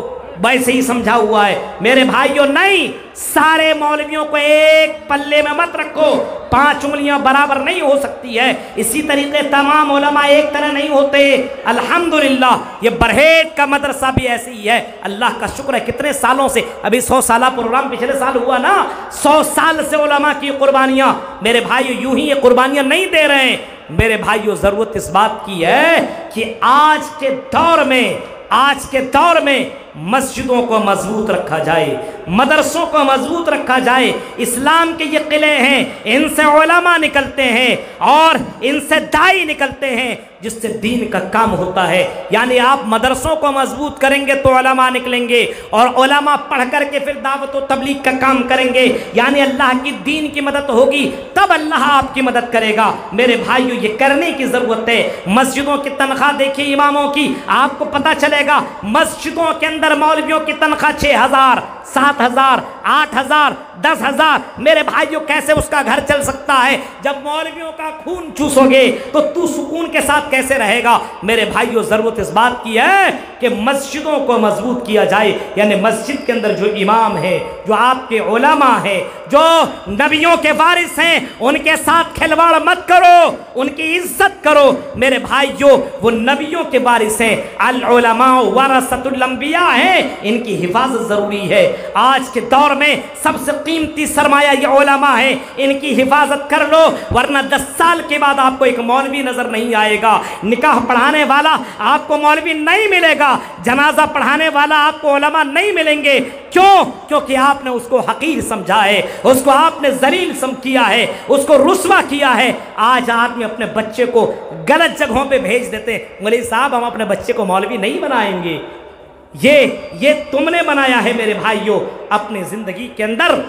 ویسے ہی سمجھا ہوا ہے۔ میرے بھائیوں نہیں، سارے مولویوں کو ایک پلے میں مت رکھو، 5 انگلیاں برابر نہیں ہو سکتی ہے، اسی طریقے تمام علماء ایک طرح نہیں ہوتے۔ الحمدللہ یہ برہیٹ کا مدرسہ بھی ایسی ہی ہے، اللہ کا شکر ہے کتنے سالوں سے، ابھی 100 سالہ پروگرام پچھلے سال ہوا نا، 100 سال سے علماء کی قربانیاں، میرے بھائیوں یوں ہی یہ قربانیاں نہیں دے رہے ہیں۔ میرے بھائیوں ضرورت اس بات کی ہے کہ آج کے دور میں مسجدوں کو مضبوط رکھا جائے، مدرسوں کو مضبوط رکھا جائے۔ اسلام کے یہ قلعے ہیں، ان سے علماء نکلتے ہیں اور ان سے داعی نکلتے ہیں جس سے دین کا کام ہوتا ہے۔ یعنی آپ مدرسوں کو مضبوط کریں گے تو علماء نکلیں گے، اور علماء پڑھ کر کے پھر دعوت و تبلیغ کا کام کریں گے، یعنی اللہ کی دین کی مدد ہوگی، تب اللہ آپ کی مدد کرے گا۔ میرے بھائیو یہ کرنے کی ضرورت ہے۔ مسجدوں کی تنخواہ دیکھیے اماموں کی، آپ کو پتہ چلے گا مسجدوں کے اندر مولویوں کی تنخواہ 6,000 7,000 8,000 10,000۔ میرے بھائیوں کیسے اس کا گھر چل سکتا ہے؟ جب مولویوں کا خون چوسو گے تو تو سکون کے ساتھ کیسے رہے گا؟ میرے بھائیوں ضرورت اس بات کی ہے کہ مسجدوں کو مضبوط کیا جائے، یعنی مسجد کے اندر جو امام ہے، جو آپ کے علماء ہیں، جو نبیوں کے وارث ہیں، ان کے ساتھ کھلواڑ مت کرو، ان کی عزت کرو۔ میرے بھائیوں وہ نبیوں کے وارث ہیں، العلماء ورثۃ الانبیاء ہیں، ان کی حفاظت ضروری ہے۔ آج کے دور میں سب سے قیمتی سرمایہ یہ علماء ہے، ان کی حفاظت کر لو، ورنہ 10 سال کے بعد آپ کو ایک مولوی نظر نہیں آئے گا، نکاح پڑھانے والا آپ کو مولوی نہیں ملے گا، جنازہ پڑھانے والا آپ کو علماء نہیں ملیں گے۔ کیوں؟ کیونکہ آپ نے اس کو حقیر سمجھا ہے، اس کو آپ نے ذلیل کیا ہے، اس کو رسوا کیا ہے۔ آج آدمی اپنے بچے کو غلط جگہوں پہ بھیج دیتے ہیں، مولوی صاحب ہم اپنے بچے کو مولوی نہیں بنائیں گے۔ یہ تم نے بنایا ہے میرے بھائیوں۔ اپنی زندگی کے اندر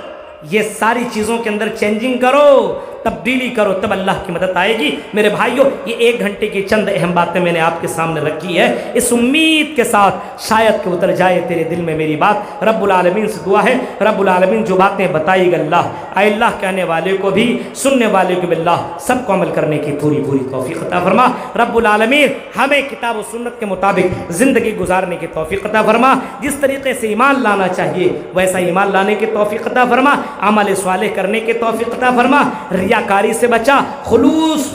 یہ ساری چیزوں کے اندر چینجنگ کرو، تبدیلی کرو، تب اللہ کی مدد آئے گی۔ میرے بھائیوں یہ 1 گھنٹے کی چند اہم باتیں میں نے آپ کے سامنے رکھی ہے، اس امید کے ساتھ شاید کہ اتر جائے تیرے دل میں میری بات۔ رب العالمین سے دعا ہے، رب العالمین جو باتیں بتائی گا اللہ، اے اللہ کہنے والے کو بھی سننے والے کو بھی اللہ سب کو عمل کرنے کی پوری توفیق عطا فرما۔ رب العالمین ہمیں کتاب و سنت کے مطابق زندگی گزارنے کی توفیق عطا فرما، جس طریقے سے ایمان لانا چاہیے ویسا ایمان لانے کی توفیق عطا فرما، عمل صالح کرنے کی توفیق عطا فرما، ریاکاری سے بچا، خلوص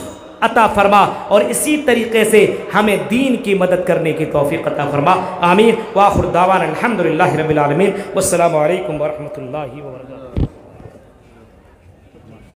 عطا فرما، اور اسی طریقے سے ہمیں دین کی مدد کرنے کی توفیق عطا فرما۔ آمین۔ وآخر دعوانا الحمدللہ رب العالمین، والسلام علیکم ورحمۃ اللہ وبرکاتہ۔